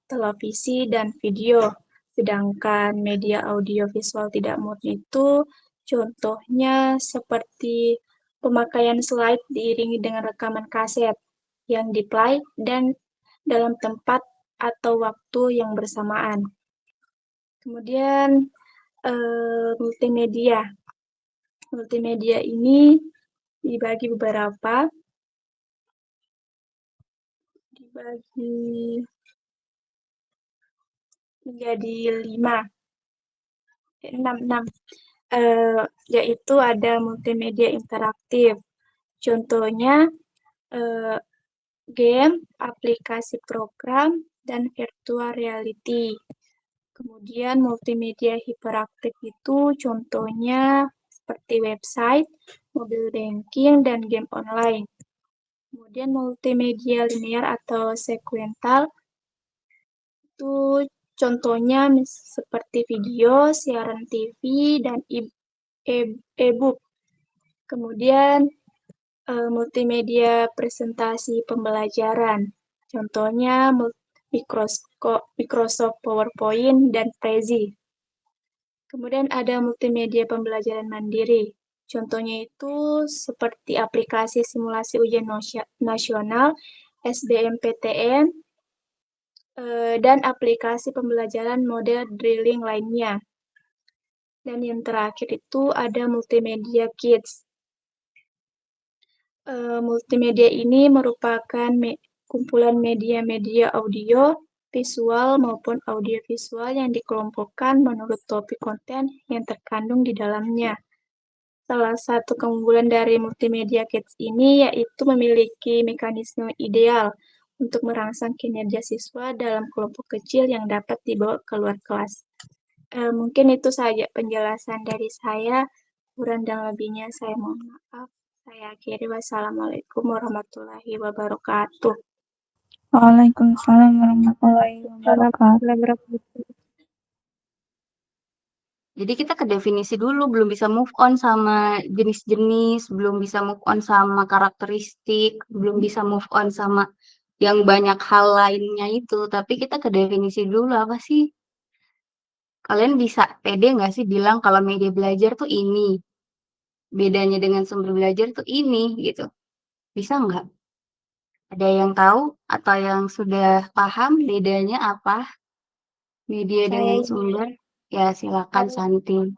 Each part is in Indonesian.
televisi, dan video. Sedangkan media audiovisual tidak murni itu contohnya seperti pemakaian slide diiringi dengan rekaman kaset yang di-play dan dalam tempat atau waktu yang bersamaan. Kemudian multimedia. Multimedia ini dibagi menjadi 6, yaitu ada multimedia interaktif. Contohnya game, aplikasi program, dan virtual reality. Kemudian multimedia hiperaktif itu contohnya seperti website, mobile banking, dan game online. Kemudian multimedia linear atau sekuental itu contohnya seperti video, siaran TV, dan e-book. Kemudian multimedia presentasi pembelajaran. Contohnya Microsoft PowerPoint dan Prezi. Kemudian ada multimedia pembelajaran mandiri. Contohnya itu seperti aplikasi simulasi ujian nasional, SBMPTN, dan aplikasi pembelajaran model drilling lainnya. Dan yang terakhir itu ada multimedia kids. Multimedia ini merupakan kumpulan media-media audio, visual maupun audiovisual yang dikelompokkan menurut topik konten yang terkandung di dalamnya. Salah satu keunggulan dari multimedia kids ini yaitu memiliki mekanisme ideal untuk merangsang kinerja siswa dalam kelompok kecil yang dapat dibawa keluar kelas. Mungkin itu saja penjelasan dari saya. Kurang dan lebihnya saya mohon maaf. Saya akhiri. Wassalamualaikum warahmatullahi wabarakatuh. Waalaikumsalam warahmatullahi wabarakatuh. Jadi kita ke definisi dulu, belum bisa move on sama jenis-jenis, belum bisa move on sama karakteristik, belum bisa move on sama yang banyak hal lainnya itu. Tapi kita ke definisi dulu apa sih? Kalian bisa pede nggak sih bilang kalau media belajar tuh ini? Bedanya dengan sumber belajar tuh ini gitu. Bisa nggak? Ada yang tahu atau yang sudah paham bedanya apa? Media dengan sumber? Ya silakan Santi.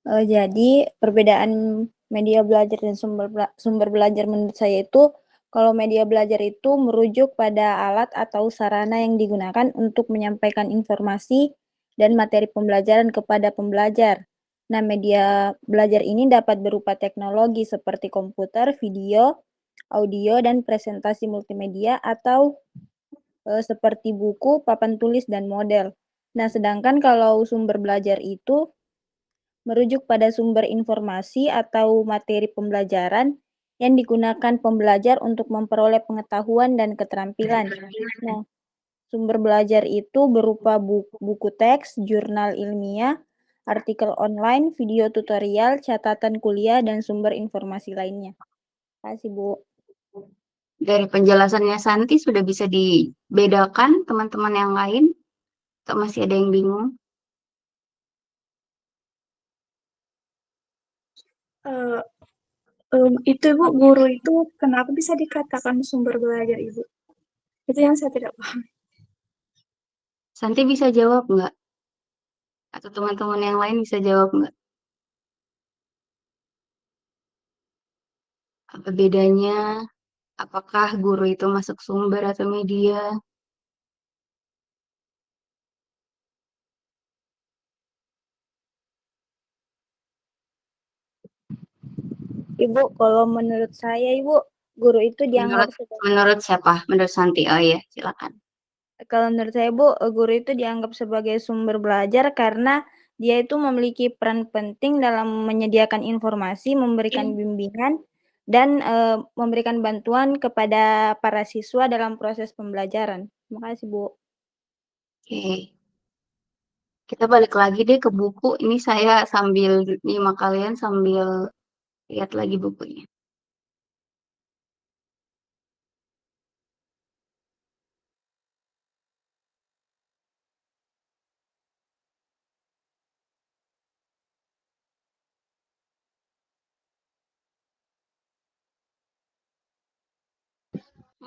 Jadi perbedaan media belajar dan sumber belajar menurut saya itu, kalau media belajar itu merujuk pada alat atau sarana yang digunakan untuk menyampaikan informasi dan materi pembelajaran kepada pembelajar. Nah, media belajar ini dapat berupa teknologi seperti komputer, video, audio, dan presentasi multimedia atau seperti buku, papan tulis, dan model. Nah, sedangkan kalau sumber belajar itu merujuk pada sumber informasi atau materi pembelajaran yang digunakan pembelajar untuk memperoleh pengetahuan dan keterampilan. Nah, sumber belajar itu berupa buku teks, jurnal ilmiah, artikel online, video tutorial, catatan kuliah, dan sumber informasi lainnya. Terima kasih, Bu. Dari penjelasannya Santi sudah bisa dibedakan teman-teman yang lain? Atau masih ada yang bingung? Itu Ibu, guru itu kenapa bisa dikatakan sumber belajar Ibu? Itu yang saya tidak paham. Santi bisa jawab nggak? Atau teman-teman yang lain bisa jawab nggak? Apa bedanya? Apakah guru itu masuk sumber atau media? Ibu, kalau menurut saya, Ibu, guru itu dianggap Menurut siapa? Menurut Santi. Oh iya, silakan. Kalau menurut saya, Bu, guru itu dianggap sebagai sumber belajar karena dia itu memiliki peran penting dalam menyediakan informasi, memberikan bimbingan, dan memberikan bantuan kepada para siswa dalam proses pembelajaran. Terima kasih, Bu. Oke. Kita balik lagi deh ke buku. Ini saya sambil nyimak kalian sambil lihat lagi bukunya.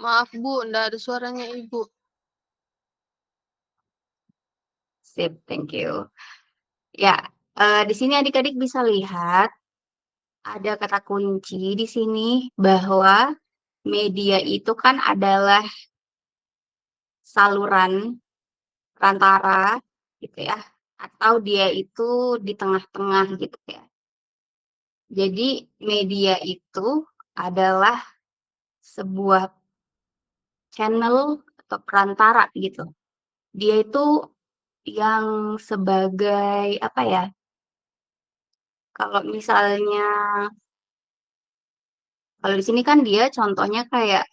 Maaf Bu, nggak ada suaranya Ibu. Sip, thank you. Ya, di sini adik-adik bisa lihat ada kata kunci di sini bahwa media itu kan adalah saluran perantara gitu ya, atau dia itu di tengah-tengah gitu ya. Jadi media itu adalah sebuah channel atau perantara gitu. Dia itu yang sebagai apa ya? Kalau misalnya kalau di sini kan dia contohnya kayak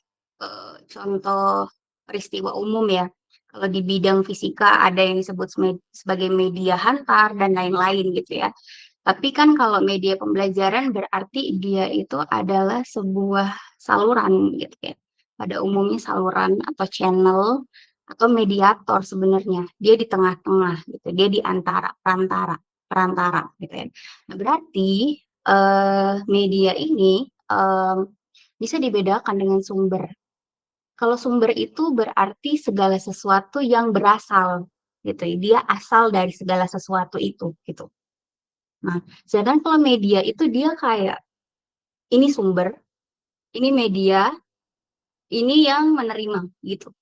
contoh peristiwa umum ya. Kalau di bidang fisika ada yang disebut sebagai media hantar dan lain-lain gitu ya. Tapi kan kalau media pembelajaran berarti dia itu adalah sebuah saluran gitu ya. Pada umumnya saluran atau channel atau mediator sebenarnya. Dia di tengah-tengah gitu. Dia di antara perantara gitu ya. Nah, berarti media ini bisa dibedakan dengan sumber. Kalau sumber itu berarti segala sesuatu yang berasal gitu ya. Dia asal dari segala sesuatu itu gitu. Nah, sedangkan kalau media itu dia kayak ini sumber, ini media, ini yang menerima gitu.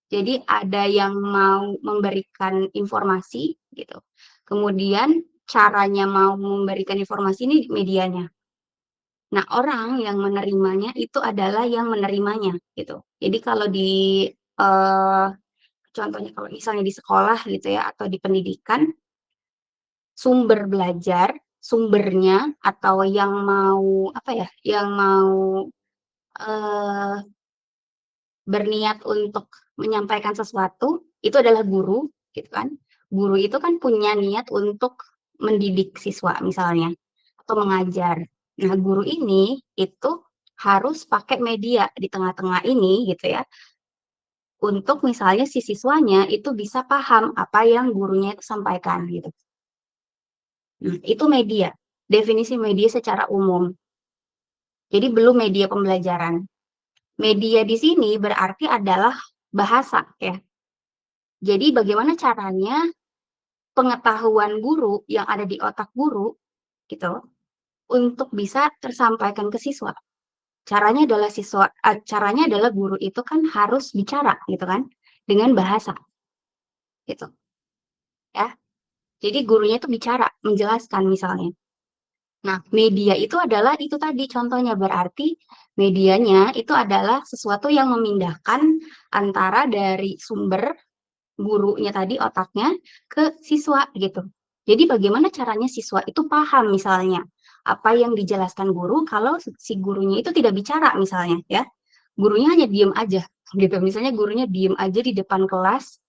Jadi ada yang mau memberikan informasi gitu. Kemudian caranya mau memberikan informasi ini medianya. Nah, orang yang menerimanya itu adalah yang menerimanya gitu. Jadi kalau di contohnya kalau misalnya di sekolah gitu ya atau di pendidikan, sumber belajar, sumbernya atau yang mau apa ya, yang mau eh, berniat untuk menyampaikan sesuatu itu adalah guru, gitu kan? Guru itu kan punya niat untuk mendidik siswa misalnya atau mengajar. Nah, guru ini itu harus pakai media di tengah-tengah ini gitu ya untuk misalnya si siswanya itu bisa paham apa yang gurunya itu sampaikan gitu. Nah, itu media. Definisi media secara umum. Jadi belum media pembelajaran. Media di sini berarti adalah bahasa ya. Jadi bagaimana caranya pengetahuan guru yang ada di otak guru gitu untuk bisa tersampaikan ke siswa. Caranya adalah guru itu kan harus bicara gitu kan dengan bahasa gitu ya. Jadi gurunya itu bicara, menjelaskan misalnya. Nah, media itu adalah itu tadi contohnya berarti medianya itu adalah sesuatu yang memindahkan antara dari sumber gurunya tadi otaknya ke siswa gitu. Jadi bagaimana caranya siswa itu paham misalnya apa yang dijelaskan guru kalau si gurunya itu tidak bicara misalnya ya. Gurunya hanya diem aja gitu. Misalnya gurunya diem aja di depan kelas,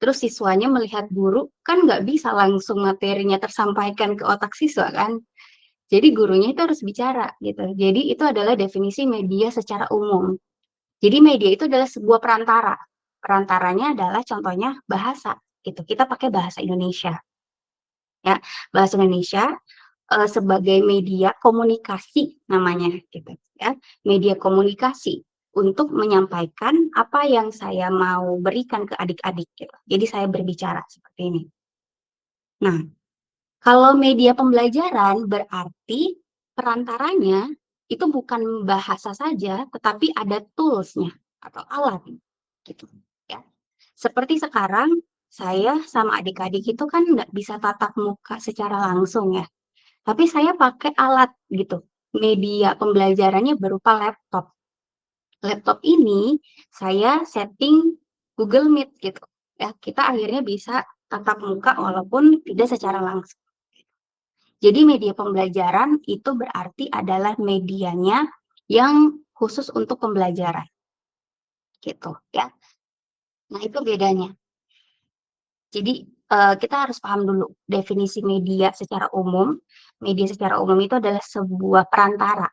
terus siswanya melihat guru kan nggak bisa langsung materinya tersampaikan ke otak siswa kan. Jadi gurunya itu harus bicara gitu. Jadi itu adalah definisi media secara umum. Jadi media itu adalah sebuah perantara. Perantaranya adalah contohnya bahasa gitu. Kita pakai bahasa Indonesia. Ya, bahasa Indonesia sebagai media komunikasi namanya gitu ya. Media komunikasi untuk menyampaikan apa yang saya mau berikan ke adik-adik gitu. Jadi saya berbicara seperti ini. Nah, kalau media pembelajaran berarti perantaranya itu bukan bahasa saja, tetapi ada tools-nya atau alat gitu ya. Seperti sekarang saya sama adik-adik itu kan nggak bisa tatap muka secara langsung ya, tapi saya pakai alat gitu. Media pembelajarannya berupa laptop. Laptop ini saya setting Google Meet gitu ya. Kita akhirnya bisa tatap muka walaupun tidak secara langsung. Jadi media pembelajaran itu berarti adalah medianya yang khusus untuk pembelajaran. Gitu ya. Nah, itu bedanya. Jadi kita harus paham dulu definisi media secara umum. Media secara umum itu adalah sebuah perantara.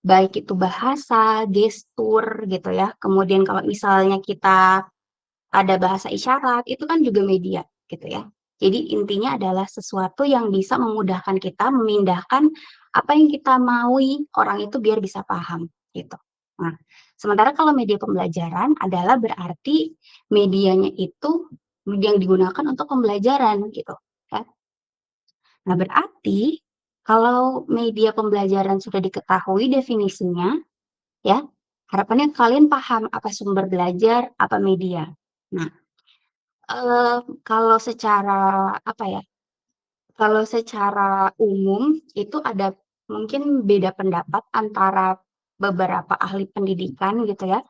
Baik itu bahasa, gestur gitu ya. Kemudian kalau misalnya kita ada bahasa isyarat, itu kan juga media gitu ya. Jadi intinya adalah sesuatu yang bisa memudahkan kita memindahkan apa yang kita maui orang itu biar bisa paham gitu. Nah, Sementara kalau media pembelajaran adalah berarti medianya itu yang digunakan untuk pembelajaran gitu kan. Nah, berarti kalau media pembelajaran sudah diketahui definisinya, ya, harapannya kalian paham apa sumber belajar, apa media. Nah, kalau secara apa ya? Kalau secara umum itu ada mungkin beda pendapat antara beberapa ahli pendidikan gitu ya.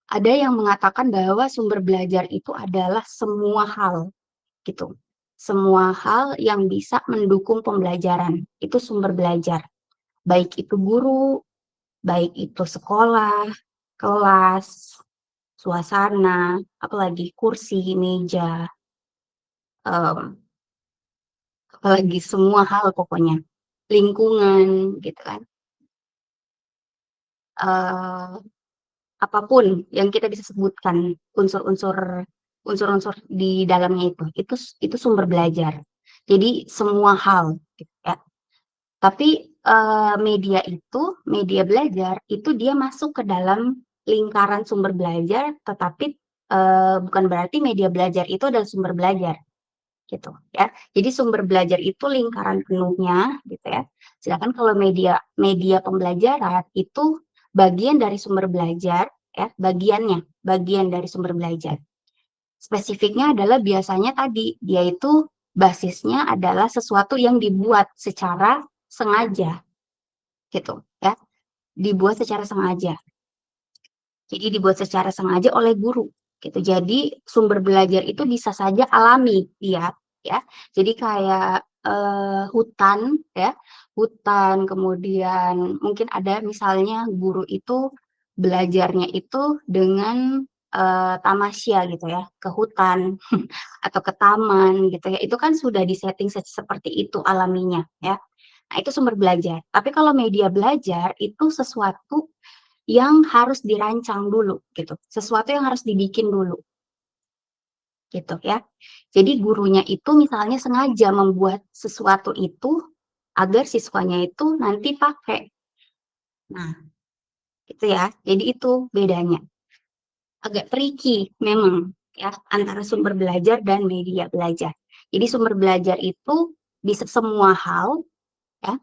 Ada yang mengatakan bahwa sumber belajar itu adalah semua hal gitu. Semua hal yang bisa mendukung pembelajaran itu sumber belajar. Baik itu guru, baik itu sekolah, kelas, suasana, apalagi kursi, meja, em, apalagi semua hal pokoknya, lingkungan gitu kan. Eh, Apapun yang kita bisa sebutkan unsur-unsur di dalamnya itu sumber belajar. Jadi semua hal gitu ya. Tapi media belajar itu dia masuk ke dalam lingkaran sumber belajar, tetapi bukan berarti media belajar itu adalah sumber belajar gitu ya. Jadi sumber belajar itu lingkaran penuhnya gitu ya. Sedangkan kalau media pembelajaran itu bagian dari sumber belajar ya, bagian dari sumber belajar. Spesifiknya adalah biasanya tadi dia itu basisnya adalah sesuatu yang dibuat secara sengaja gitu ya. Dibuat secara sengaja. Jadi dibuat secara sengaja oleh guru gitu. Jadi sumber belajar itu bisa saja alami dia ya. Jadi kayak hutan ya, hutan kemudian mungkin ada misalnya guru itu belajarnya itu dengan tamasya gitu ya, ke hutan atau ke taman gitu ya. Itu kan sudah disetting seperti itu alaminya ya. Nah, itu sumber belajar. Tapi kalau media belajar itu sesuatu yang harus dirancang dulu gitu. Sesuatu yang harus dibikin dulu gitu ya. Jadi gurunya itu misalnya sengaja membuat sesuatu itu agar siswanya itu nanti pakai. Nah, gitu ya. Jadi itu bedanya. Agak tricky memang ya antara sumber belajar dan media belajar. Jadi sumber belajar itu bisa semua hal ya,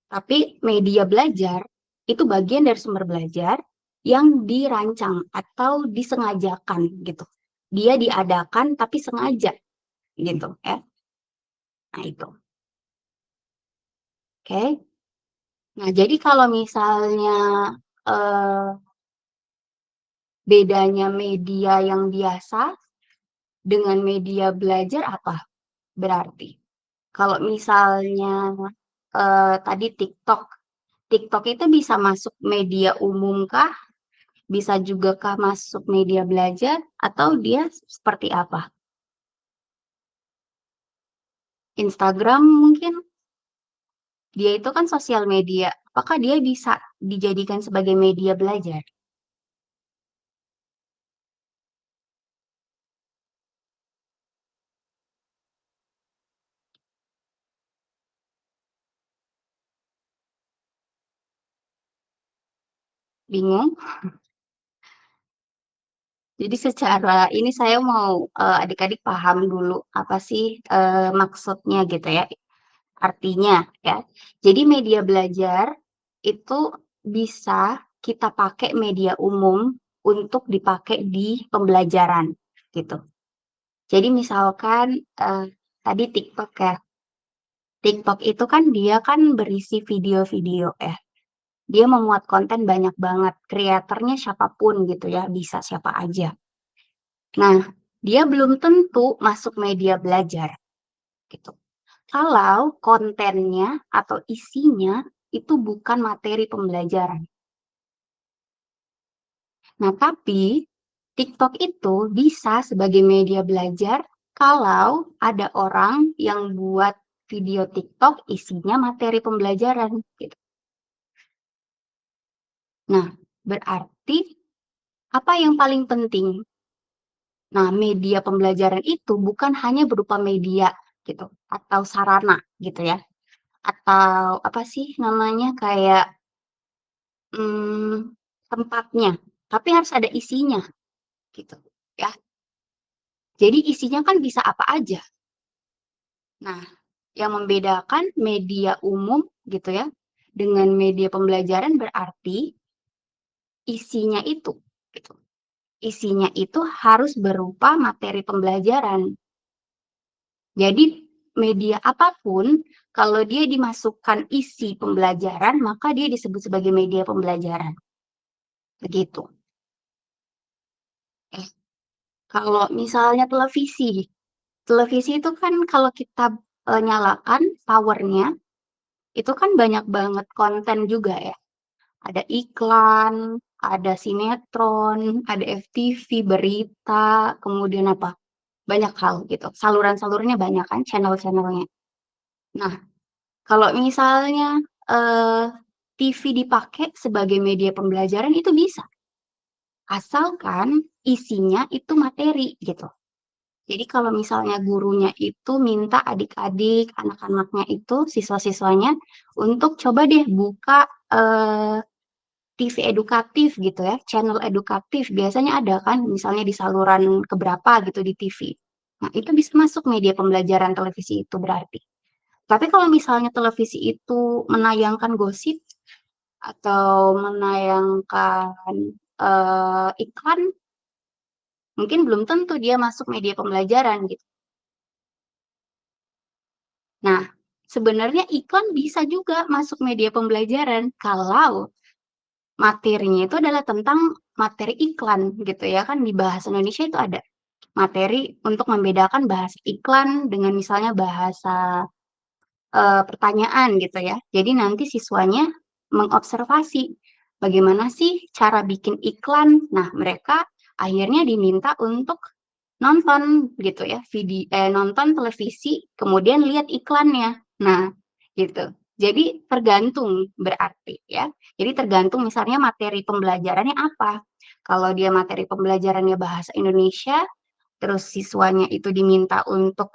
tapi media belajar itu bagian dari sumber belajar yang dirancang atau disengajakan gitu. Dia diadakan tapi sengaja gitu ya. Nah itu. Oke. Nah, jadi kalau misalnya eh, bedanya media yang biasa dengan media belajar apa berarti? Kalau misalnya tadi TikTok, TikTok itu bisa masuk media umum kah? Bisa juga kah masuk media belajar atau dia seperti apa? Instagram mungkin dia itu kan sosial media. Apakah dia bisa dijadikan sebagai media belajar? Bingung? Jadi secara ini saya mau adik-adik paham dulu apa sih maksudnya gitu ya, artinya ya. Jadi media belajar itu bisa kita pakai media umum untuk dipakai di pembelajaran gitu. Jadi misalkan tadi TikTok ya. TikTok itu kan dia kan berisi video-video ya. Dia memuat konten banyak banget. Kreatornya siapapun gitu ya, bisa siapa aja. Nah, dia belum tentu masuk media belajar gitu. Kalau kontennya atau isinya itu bukan materi pembelajaran. Nah, tapi TikTok itu bisa sebagai media belajar kalau ada orang yang buat video TikTok isinya materi pembelajaran gitu. Nah, berarti apa yang paling penting? Nah, media pembelajaran itu bukan hanya berupa media gitu atau sarana gitu ya. Atau apa sih namanya kayak tempatnya, tapi harus ada isinya, gitu ya. Jadi isinya kan bisa apa aja. Nah, yang membedakan media umum gitu ya dengan media pembelajaran berarti isinya itu, gitu. Isinya itu harus berupa materi pembelajaran. Jadi media apapun kalau dia dimasukkan isi pembelajaran, maka dia disebut sebagai media pembelajaran. Begitu. Kalau misalnya televisi itu kan kalau kita nyalakan powernya, itu kan banyak banget konten juga ya. Ada iklan, ada sinetron, ada FTV, berita, kemudian apa? Banyak hal gitu. Saluran-salurannya banyak kan, channel-channelnya. Nah, kalau misalnya TV dipakai sebagai media pembelajaran itu bisa. Asalkan isinya itu materi gitu. Jadi kalau misalnya gurunya itu minta adik-adik, anak-anaknya itu, siswa-siswanya untuk coba deh buka TV edukatif gitu ya, channel edukatif. Biasanya ada kan, misalnya di saluran keberapa gitu di TV. Nah, itu bisa masuk media pembelajaran televisi itu berarti. Tapi kalau misalnya televisi itu menayangkan gosip atau menayangkan iklan, mungkin belum tentu dia masuk media pembelajaran gitu. Nah, sebenarnya iklan bisa juga masuk media pembelajaran kalau materinya itu adalah tentang materi iklan gitu ya kan di bahasa Indonesia itu ada materi untuk membedakan bahasa iklan dengan misalnya bahasa pertanyaan gitu ya. Jadi nanti siswanya mengobservasi bagaimana sih cara bikin iklan. Nah, mereka akhirnya diminta untuk nonton gitu ya, nonton televisi, kemudian lihat iklannya. Nah, gitu. Jadi tergantung berarti ya. Jadi tergantung misalnya materi pembelajarannya apa. Kalau dia materi pembelajarannya bahasa Indonesia, terus siswanya itu diminta untuk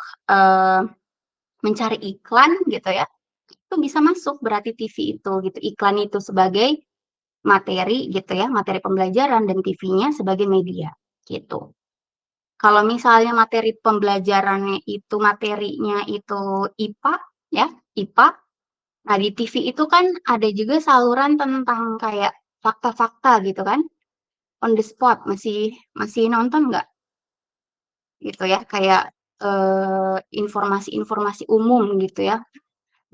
mencari iklan gitu ya, itu bisa masuk berarti TV itu gitu. Iklan itu sebagai materi gitu ya, materi pembelajaran dan TV-nya sebagai media gitu. Kalau misalnya materi pembelajarannya itu materinya itu IPA ya, IPA. Nah, di TV itu kan ada juga saluran tentang kayak fakta-fakta gitu kan. On the spot masih masih nonton nggak? Gitu ya, kayak informasi-informasi umum gitu ya.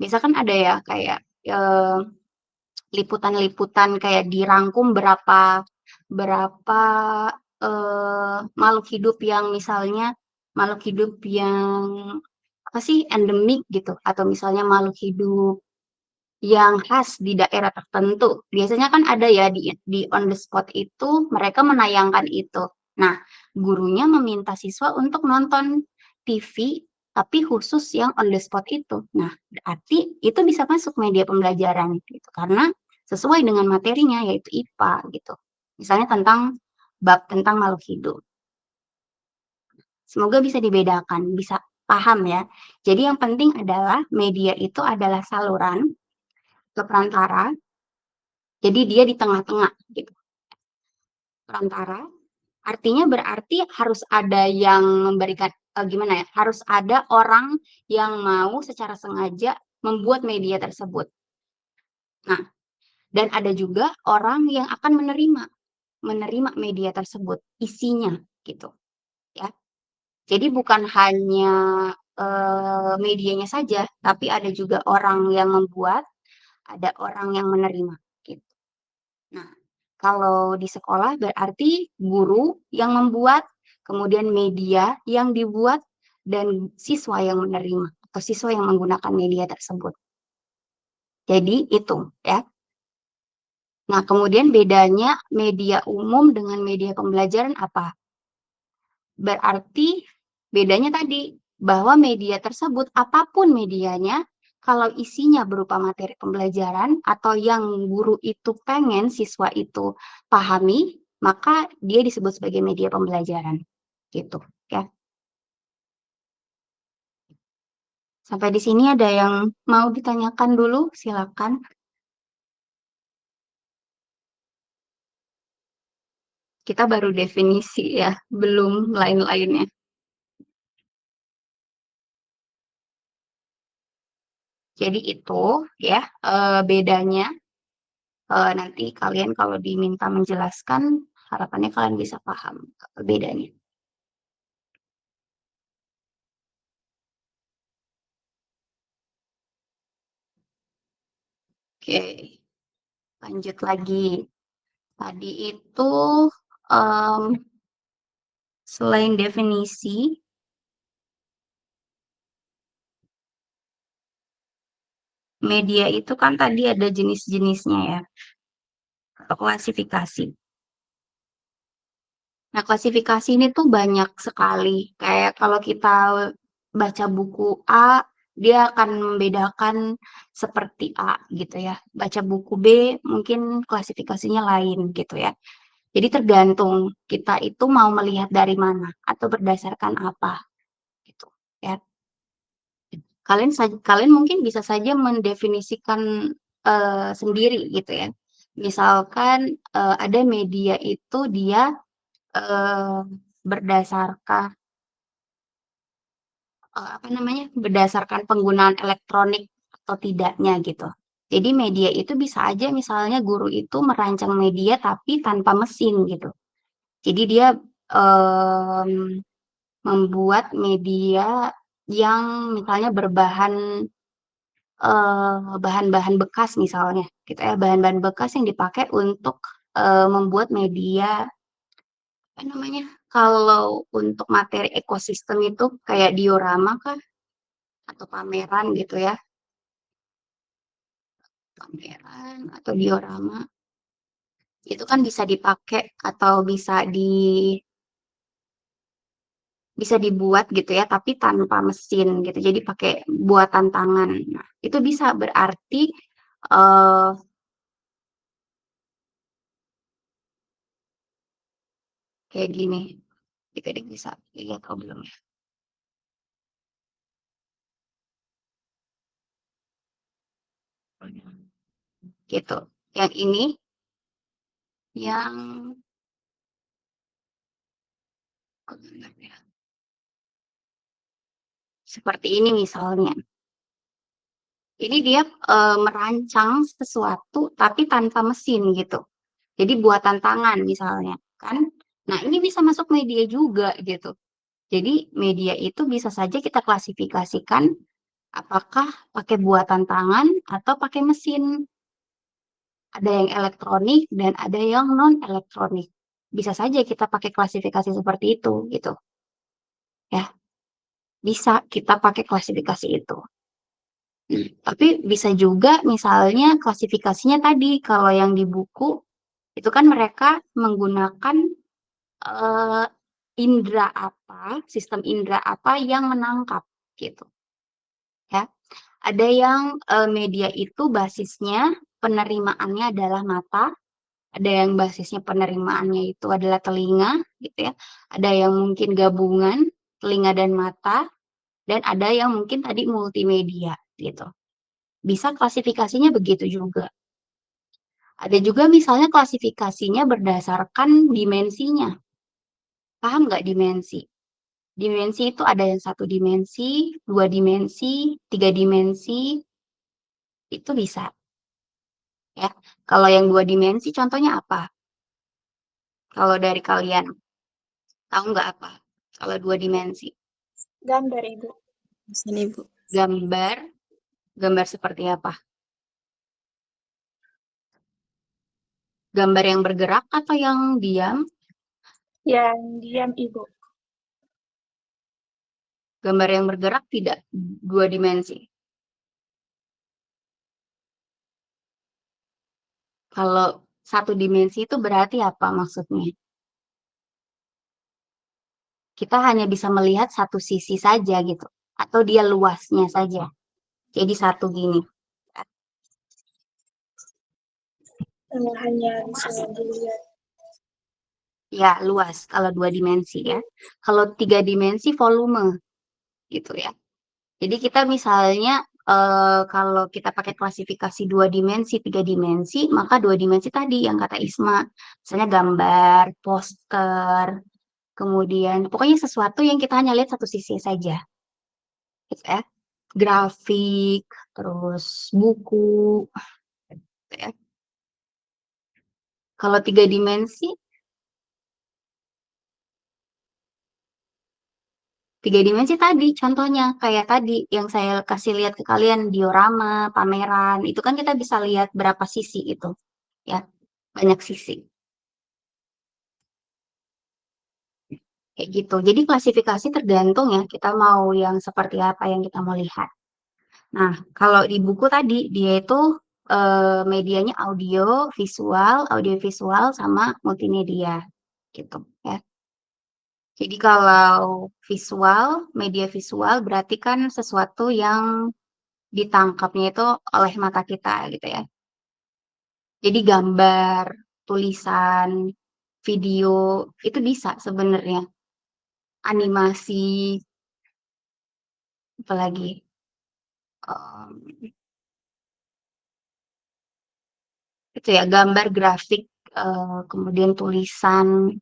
Biasa kan ada ya kayak liputan-liputan kayak dirangkum berapa berapa makhluk hidup yang misalnya makhluk hidup yang apa sih endemik gitu atau misalnya makhluk hidup yang khas di daerah tertentu. Biasanya kan ada ya di on the spot itu mereka menayangkan itu. Nah, gurunya meminta siswa untuk nonton TV tapi khusus yang on the spot itu. Nah, berarti itu bisa masuk media pembelajaran gitu karena sesuai dengan materinya yaitu IPA gitu. Misalnya tentang bab tentang makhluk hidup. Semoga bisa dibedakan, bisa paham ya. Jadi yang penting adalah media itu adalah saluran ke perantara. Jadi dia di tengah-tengah gitu. Perantara artinya berarti harus ada yang memberikan gimana ya? Harus ada orang yang mau secara sengaja membuat media tersebut. Nah, dan ada juga orang yang akan menerima media tersebut, isinya gitu ya. Jadi bukan hanya medianya saja, tapi ada juga orang yang membuat, ada orang yang menerima gitu. Nah, kalau di sekolah berarti guru yang membuat, kemudian media yang dibuat, dan siswa yang menerima atau siswa yang menggunakan media tersebut. Jadi itu ya. Nah, kemudian bedanya media umum dengan media pembelajaran apa? Berarti bedanya tadi bahwa media tersebut apapun medianya, kalau isinya berupa materi pembelajaran atau yang guru itu pengen siswa itu pahami, maka dia disebut sebagai media pembelajaran. Gitu, ya. Sampai di sini ada yang mau ditanyakan dulu? Silakan. Kita baru definisi ya, belum lain-lainnya. Jadi itu ya bedanya. Nanti kalian kalau diminta menjelaskan, harapannya kalian bisa paham bedanya. Oke, lanjut lagi. Tadi itu selain definisi, media itu kan tadi ada jenis-jenisnya ya, atau klasifikasi. Nah, klasifikasi ini tuh banyak sekali. Kayak kalau kita baca buku A, dia akan membedakan seperti A gitu ya. Baca buku B, mungkin klasifikasinya lain gitu ya. Jadi tergantung kita itu mau melihat dari mana atau berdasarkan apa gitu ya. Kalian mungkin bisa saja mendefinisikan sendiri gitu ya. Misalkan ada media itu dia berdasarkan berdasarkan penggunaan elektronik atau tidaknya gitu. Jadi media itu bisa aja misalnya guru itu merancang media tapi tanpa mesin gitu. Jadi dia membuat media yang misalnya berbahan bahan-bahan bekas misalnya gitu ya, bahan-bahan bekas yang dipakai untuk membuat media kalau untuk materi ekosistem itu kayak diorama kah atau pameran gitu ya, pameran atau diorama itu kan bisa dipakai atau bisa dibuat gitu ya, tapi tanpa mesin gitu. Jadi pakai buatan tangan. Nah, itu bisa berarti eh kayak gini. Adik-adik bisa lihat atau belum ya? Gitu. Yang ini yang seperti ini misalnya. Ini dia merancang sesuatu tapi tanpa mesin gitu. Jadi buatan tangan misalnya kan. Nah, ini bisa masuk media juga gitu. Jadi media itu bisa saja kita klasifikasikan apakah pakai buatan tangan atau pakai mesin. Ada yang elektronik dan ada yang non elektronik. Bisa saja kita pakai klasifikasi seperti itu gitu. Ya, bisa kita pakai klasifikasi itu. Tapi bisa juga misalnya klasifikasinya tadi kalau yang di buku itu kan mereka menggunakan eh, indera apa, sistem indera apa yang menangkap gitu ya. Ada yang media itu basisnya penerimaannya adalah mata, ada yang basisnya penerimaannya itu adalah telinga gitu ya. Ada yang mungkin gabungan telinga dan mata dan ada yang mungkin tadi multimedia gitu. Bisa klasifikasinya begitu juga. Ada juga misalnya klasifikasinya berdasarkan dimensinya. Paham nggak dimensi? Dimensi itu ada yang 1 dimensi, 2 dimensi, 3 dimensi, itu bisa. Ya, kalau yang 2 dimensi contohnya apa? Kalau dari kalian tahu nggak apa? Kalau 2 dimensi, Gambar, Ibu. Sini, Bu. gambar seperti apa? Gambar yang bergerak atau yang diam? Yang diam, Ibu. Gambar yang bergerak tidak 2 dimensi. Kalau 1 dimensi itu berarti apa maksudnya? Kita hanya bisa melihat satu sisi saja gitu, atau dia luasnya saja. Jadi satu gini. Hanya bisa dilihat. Ya, luas kalau 2 dimensi ya. Kalau 3 dimensi volume gitu ya. Jadi kita misalnya kalau kita pakai klasifikasi 2 dimensi, 3 dimensi, maka 2 dimensi tadi yang kata Isma, misalnya gambar, poster, kemudian pokoknya sesuatu yang kita hanya lihat satu sisi saja, gitu ya. Grafik, terus buku, gitu ya. Kalau 3 dimensi, 3 dimensi tadi contohnya kayak tadi yang saya kasih lihat ke kalian diorama, pameran, itu kan kita bisa lihat berapa sisi itu, ya, banyak sisi. Kayak gitu. Jadi klasifikasi tergantung ya, kita mau yang seperti apa yang kita mau lihat. Nah, kalau di buku tadi, dia itu medianya audio visual, sama multimedia. Gitu ya. Jadi kalau visual, media visual berarti kan sesuatu yang ditangkapnya itu oleh mata kita gitu ya. Jadi gambar, tulisan, video, itu bisa sebenarnya. Animasi, apalagi itu ya gambar, grafik, kemudian tulisan,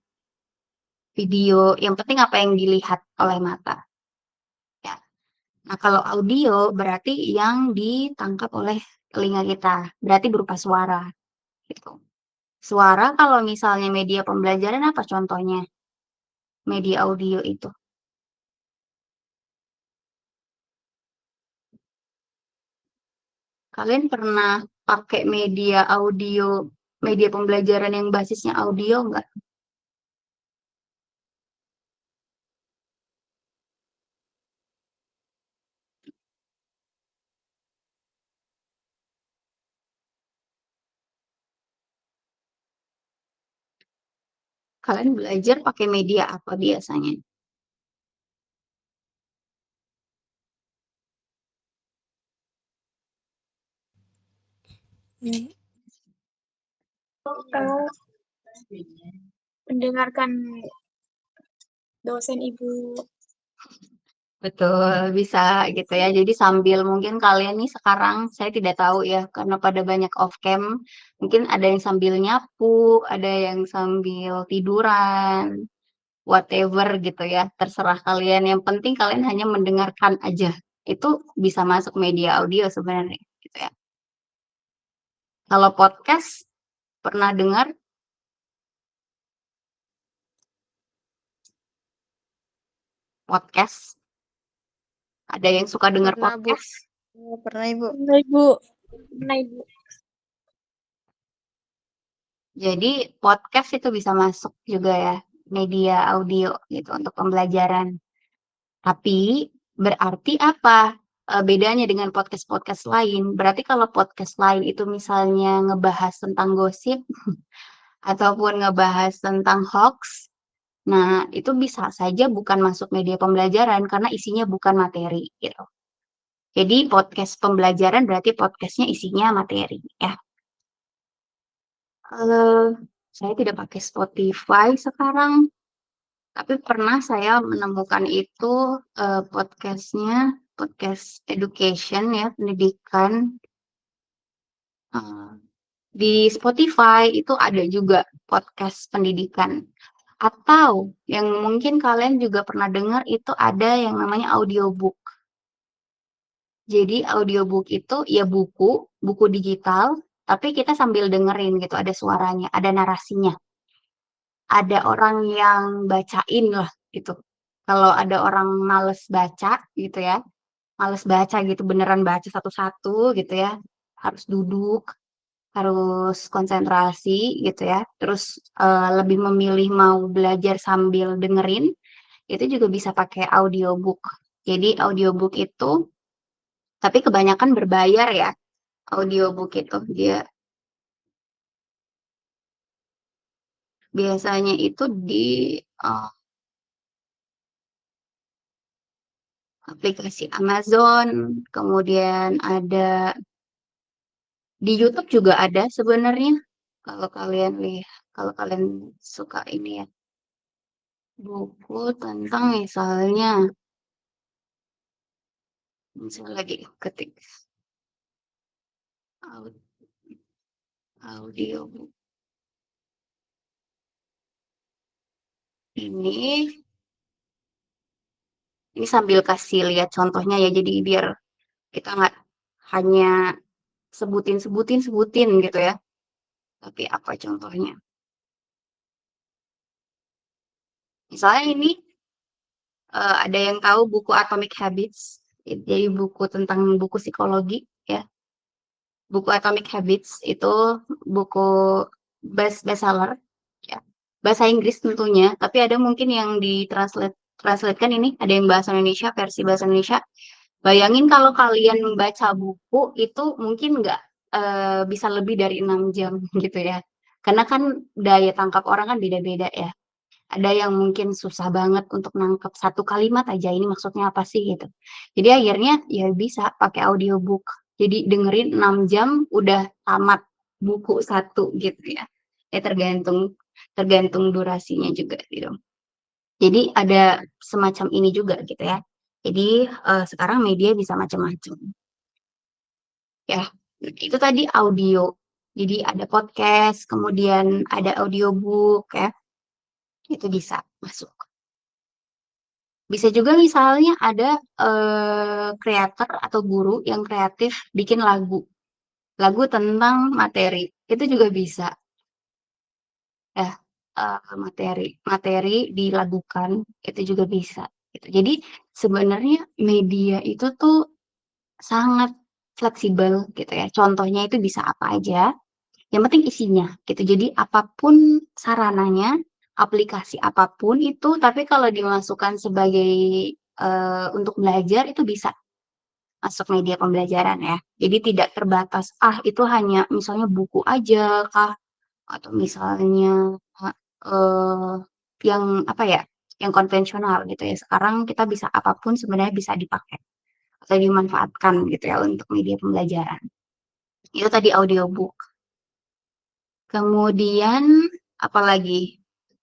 video, yang penting apa yang dilihat oleh mata, ya. Nah, kalau audio berarti yang ditangkap oleh telinga kita, berarti berupa suara, gitu. Suara kalau misalnya media pembelajaran apa contohnya? Media audio itu. Kalian pernah pakai media audio, media pembelajaran yang basisnya audio nggak? Kalian belajar pakai media apa biasanya? Eh, mendengarkan dosen ibu. Betul, bisa gitu ya. Jadi sambil mungkin kalian nih sekarang, saya tidak tahu ya, karena pada banyak off cam, mungkin ada yang sambil nyapu, ada yang sambil tiduran, whatever gitu ya. Terserah kalian. Yang penting kalian hanya mendengarkan aja. Itu bisa masuk media audio sebenarnya, gitu ya. Kalau podcast, pernah dengar podcast? Ada yang suka dengar Pernah, Bu. podcast? Oh, pernah Ibu. Pernah ibu. Pernah ibu. Jadi podcast itu bisa masuk juga ya, media audio gitu untuk pembelajaran. Tapi berarti apa bedanya dengan podcast-podcast lain? Berarti kalau podcast lain itu misalnya ngebahas tentang gosip ataupun ngebahas tentang hoax, nah itu bisa saja bukan masuk media pembelajaran karena isinya bukan materi gitu. Jadi podcast pembelajaran berarti podcastnya isinya materi ya. Eh, saya tidak pakai Spotify sekarang, tapi pernah saya menemukan itu podcast education ya, pendidikan. Eh, di Spotify itu ada juga podcast pendidikan. Atau yang mungkin kalian juga pernah dengar itu ada yang namanya audiobook. Jadi audiobook itu ya buku digital, tapi kita sambil dengerin gitu, ada suaranya, ada narasinya. Ada orang yang bacain lah gitu. Kalau ada orang males baca gitu ya, males baca gitu beneran baca satu-satu gitu ya, harus duduk, harus konsentrasi gitu ya, terus lebih memilih mau belajar sambil dengerin, itu juga bisa pakai audiobook. Jadi audiobook itu, tapi kebanyakan berbayar ya, audiobook itu dia biasanya itu di eh, aplikasi Amazon, kemudian ada di YouTube juga ada sebenarnya. Kalau kalian lihat, kalau kalian suka ini ya, buku tentang misalnya Misalnya lagi ketik audio ini sambil kasih lihat contohnya ya, jadi biar kita nggak hanya sebutin gitu ya. Tapi apa contohnya? Misalnya ini ada yang tahu buku Atomic Habits, jadi buku tentang buku psikologi ya. Buku Atomic Habits itu buku bestseller ya. Bahasa Inggris tentunya, tapi ada mungkin yang translatekan ini, ada yang bahasa Indonesia, versi bahasa Indonesia. Bayangin kalau kalian membaca buku itu mungkin nggak bisa lebih dari 6 jam gitu ya. Karena kan daya tangkap orang kan beda-beda ya. Ada yang mungkin susah banget untuk nangkep satu kalimat aja ini maksudnya apa sih gitu. Jadi akhirnya ya bisa pakai audiobook. Jadi dengerin 6 jam udah tamat buku satu gitu ya. Ya tergantung durasinya juga gitu. Jadi ada semacam ini juga gitu ya. Jadi sekarang media bisa macam-macam. Ya, itu tadi audio. Jadi ada podcast, kemudian ada audiobook ya. Itu bisa masuk. Bisa juga misalnya ada kreator atau guru yang kreatif bikin lagu tentang materi, itu juga bisa ya, materi dilagukan, itu juga bisa, gitu. Jadi sebenarnya media itu tuh sangat fleksibel gitu ya, contohnya itu bisa apa aja, yang penting isinya gitu. Jadi apapun sarananya, aplikasi apapun itu, tapi kalau dimasukkan sebagai untuk belajar itu bisa masuk media pembelajaran ya. Jadi tidak terbatas, itu hanya misalnya buku aja kah, atau misalnya eh, yang apa ya, yang konvensional gitu ya. Sekarang kita bisa apapun sebenarnya bisa dipakai atau dimanfaatkan gitu ya untuk media pembelajaran. Itu tadi audiobook. Kemudian apalagi?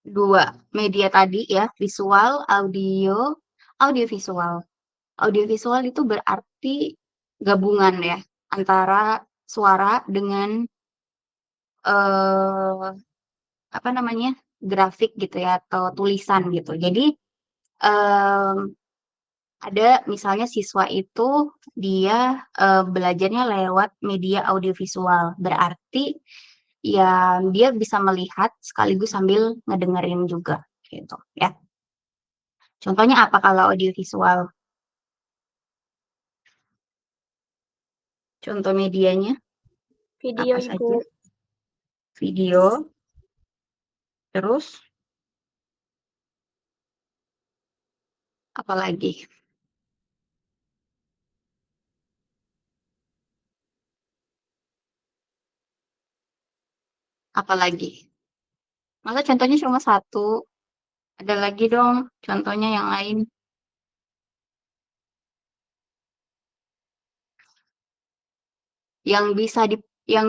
Dua media tadi ya, visual, audiovisual. Audiovisual itu berarti gabungan ya antara suara dengan eh apa namanya? Grafik gitu ya atau tulisan gitu. Jadi em, ada misalnya siswa itu dia belajarnya lewat media audiovisual. Berarti ya dia bisa melihat sekaligus sambil ngedengerin juga gitu ya. Contohnya apa kalau audiovisual? Contoh medianya Video, apa Ibu. saja? Video, terus apalagi? Apalagi? Masa contohnya cuma satu? Ada lagi dong contohnya yang lain. Yang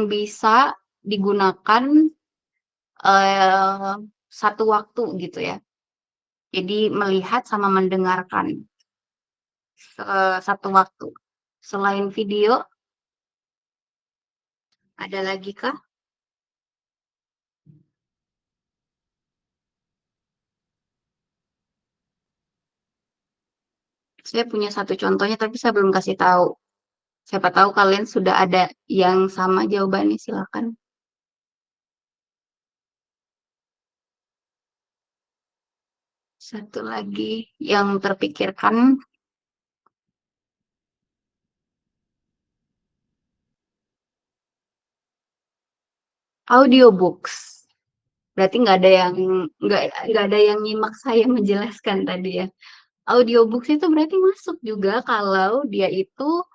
bisa digunakan eh, satu waktu gitu ya. Jadi melihat sama mendengarkan satu waktu. Selain video, ada lagi kah? Saya punya satu contohnya, tapi saya belum kasih tahu. Siapa tahu kalian sudah ada yang sama jawabannya, silakan. Satu lagi yang terpikirkan, audiobooks. Berarti nggak ada yang nyimak saya menjelaskan tadi ya. Audiobooks itu berarti masuk juga kalau dia itu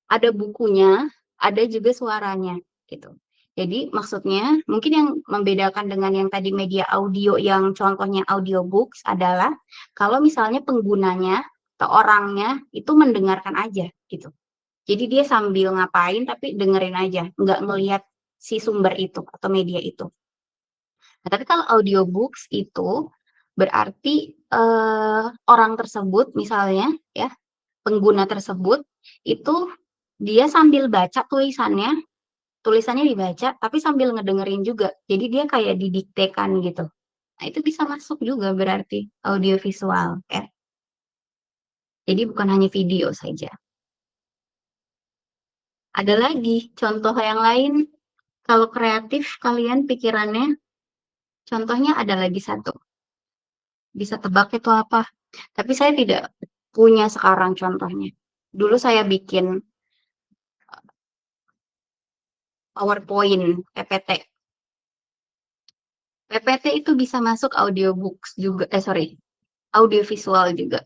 ada bukunya, ada juga suaranya gitu. Jadi maksudnya mungkin yang membedakan dengan yang tadi media audio yang contohnya audiobooks adalah kalau misalnya penggunanya atau orangnya itu mendengarkan aja gitu. Jadi dia sambil ngapain tapi dengerin aja, nggak ngelihat si sumber itu atau media itu. Nah, tapi kalau audiobooks itu berarti orang tersebut misalnya ya pengguna tersebut itu dia sambil baca tulisannya dibaca, tapi sambil ngedengerin juga. Jadi dia kayak didiktekan gitu. Nah, itu bisa masuk juga berarti audio visual ya. Jadi bukan hanya video saja. Ada lagi contoh yang lain. Kalau kreatif kalian pikirannya, contohnya ada lagi satu. Bisa tebak itu apa? Tapi saya tidak punya sekarang contohnya. Dulu saya bikin PowerPoint, PPT. PPT itu bisa masuk audiobooks juga, audio visual juga.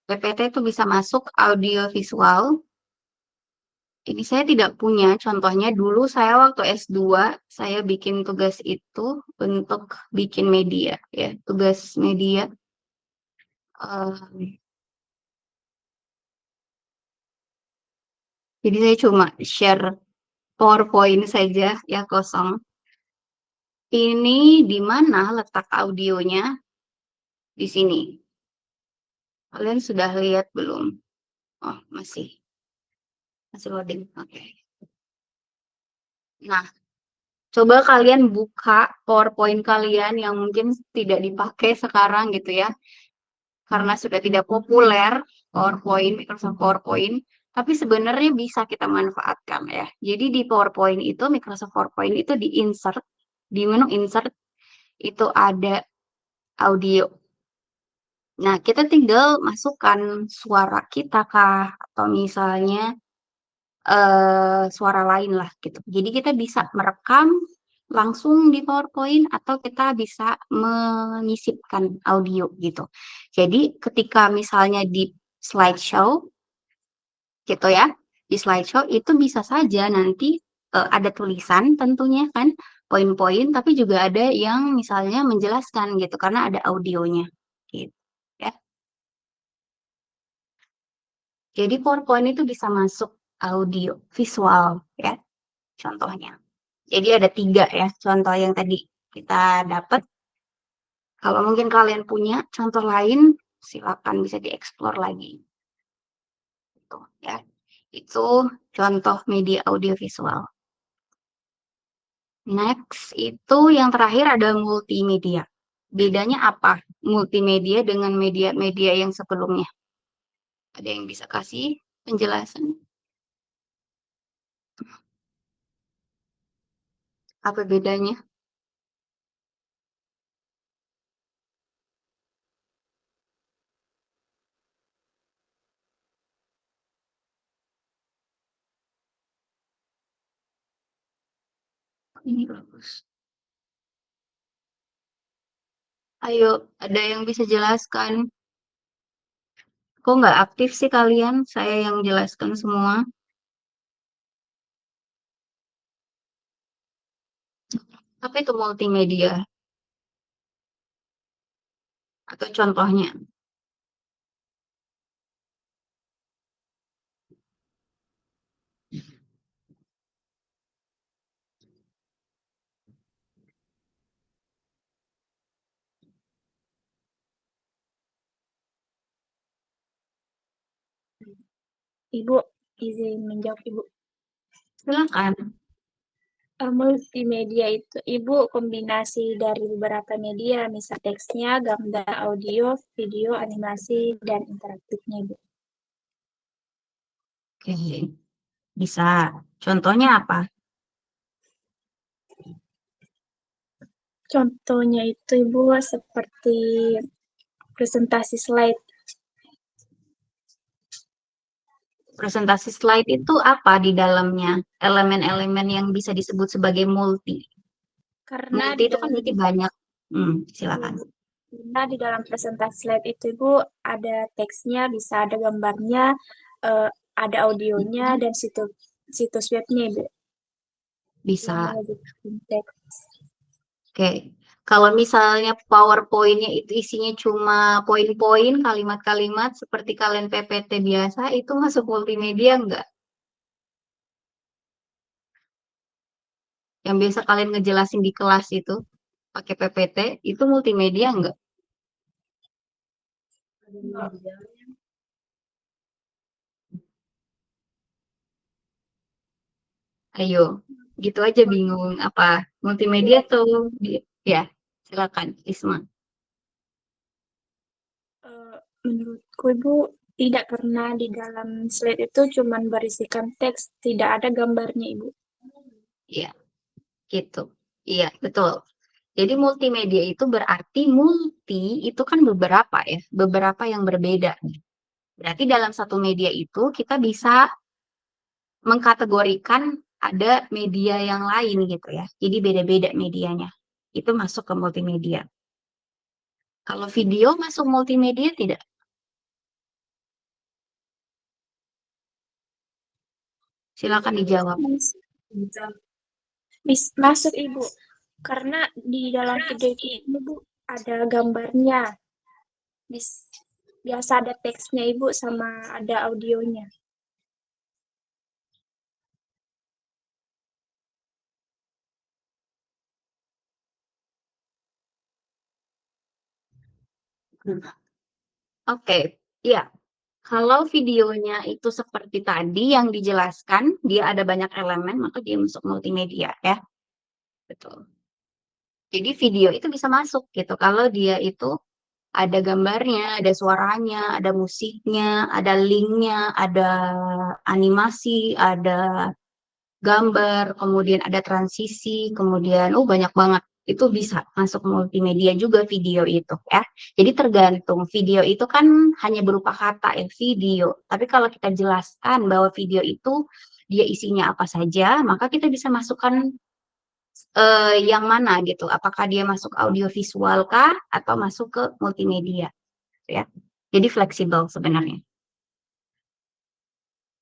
PPT itu bisa masuk audio visual. Ini saya tidak punya contohnya. Dulu saya waktu S2, saya bikin tugas itu untuk bikin media, ya, tugas media. Jadi saya cuma share PowerPoint saja, ya, kosong. Ini di mana letak audionya? Di sini. Kalian sudah lihat belum? Oh, masih loading. Oke. Nah, coba kalian buka PowerPoint kalian yang mungkin tidak dipakai sekarang gitu ya. Karena sudah tidak populer PowerPoint, Microsoft PowerPoint, tapi sebenarnya bisa kita manfaatkan ya. Jadi di PowerPoint itu, Microsoft PowerPoint itu di menu insert itu ada audio. Nah, kita tinggal masukkan suara kita kah, atau misalnya suara lain lah gitu. Jadi kita bisa merekam langsung di PowerPoint atau kita bisa menyisipkan audio gitu. Jadi ketika misalnya di slideshow gitu ya, di slideshow itu bisa saja nanti ada tulisan tentunya kan, poin-poin, tapi juga ada yang misalnya menjelaskan gitu karena ada audionya gitu ya. Jadi PowerPoint itu bisa masuk audio visual ya, contohnya. Jadi ada 3 ya contoh yang tadi kita dapat. Kalau mungkin kalian punya contoh lain, silakan bisa dieksplor lagi. Itu ya. Itu contoh media audiovisual. Next, itu yang terakhir ada multimedia. Bedanya apa multimedia dengan media-media yang sebelumnya? Ada yang bisa kasih penjelasan? Apa bedanya? Ini bagus. Ayo, ada yang bisa jelaskan? Kok nggak aktif sih kalian? Saya yang jelaskan semua. Apa itu multimedia? Atau contohnya? Ibu, izin menjawab Ibu. Silakan. Multimedia itu Ibu kombinasi dari beberapa media, misal teksnya, gambar, audio, video, animasi, dan interaktifnya Ibu. Oke, bisa. Contohnya apa? Contohnya itu Ibu seperti presentasi slide. Presentasi slide itu apa di dalamnya? Elemen-elemen yang bisa disebut sebagai multi. Karena Multi itu kan berarti banyak. Silakan. Karena di dalam presentasi slide itu Ibu ada teksnya, bisa ada gambarnya, ada audionya, dan situs webnya Ibu. Bisa. Teks. Oke. Kalau misalnya PowerPoint-nya itu isinya cuma poin-poin, kalimat-kalimat seperti kalian PPT biasa, itu masuk multimedia enggak? yang biasa kalian ngejelasin di kelas itu pakai PPT, itu multimedia enggak? Ayo, gitu aja bingung apa multimedia tuh ya, silakan Isma. Menurutku Ibu tidak pernah di dalam slide itu cuman berisikan teks, tidak ada gambarnya Ibu. Iya, gitu. Iya, betul. Jadi multimedia itu berarti multi itu kan beberapa ya, beberapa yang berbeda. Berarti dalam satu media itu kita bisa mengkategorikan ada media yang lain gitu ya. Jadi beda-beda medianya. Itu masuk ke multimedia. Kalau video masuk multimedia tidak? Silakan dijawab. Masuk Ibu, karena di dalam video itu Ibu ada gambarnya. Biasa ada teksnya Ibu sama ada audionya. Oke, ya. Kalau videonya itu seperti tadi yang dijelaskan, dia ada banyak elemen, maka dia masuk multimedia ya. Betul. Jadi video itu bisa masuk gitu. Kalau dia itu ada gambarnya, ada suaranya, ada musiknya, ada linknya, ada animasi, ada gambar, kemudian ada transisi, kemudian banyak banget. Itu bisa masuk multimedia juga video itu ya. Jadi tergantung video itu kan hanya berupa kata ya video. Tapi kalau kita jelaskan bahwa video itu dia isinya apa saja, maka kita bisa masukkan yang mana gitu. Apakah dia masuk audio visual kah atau masuk ke multimedia ya. Jadi fleksibel sebenarnya.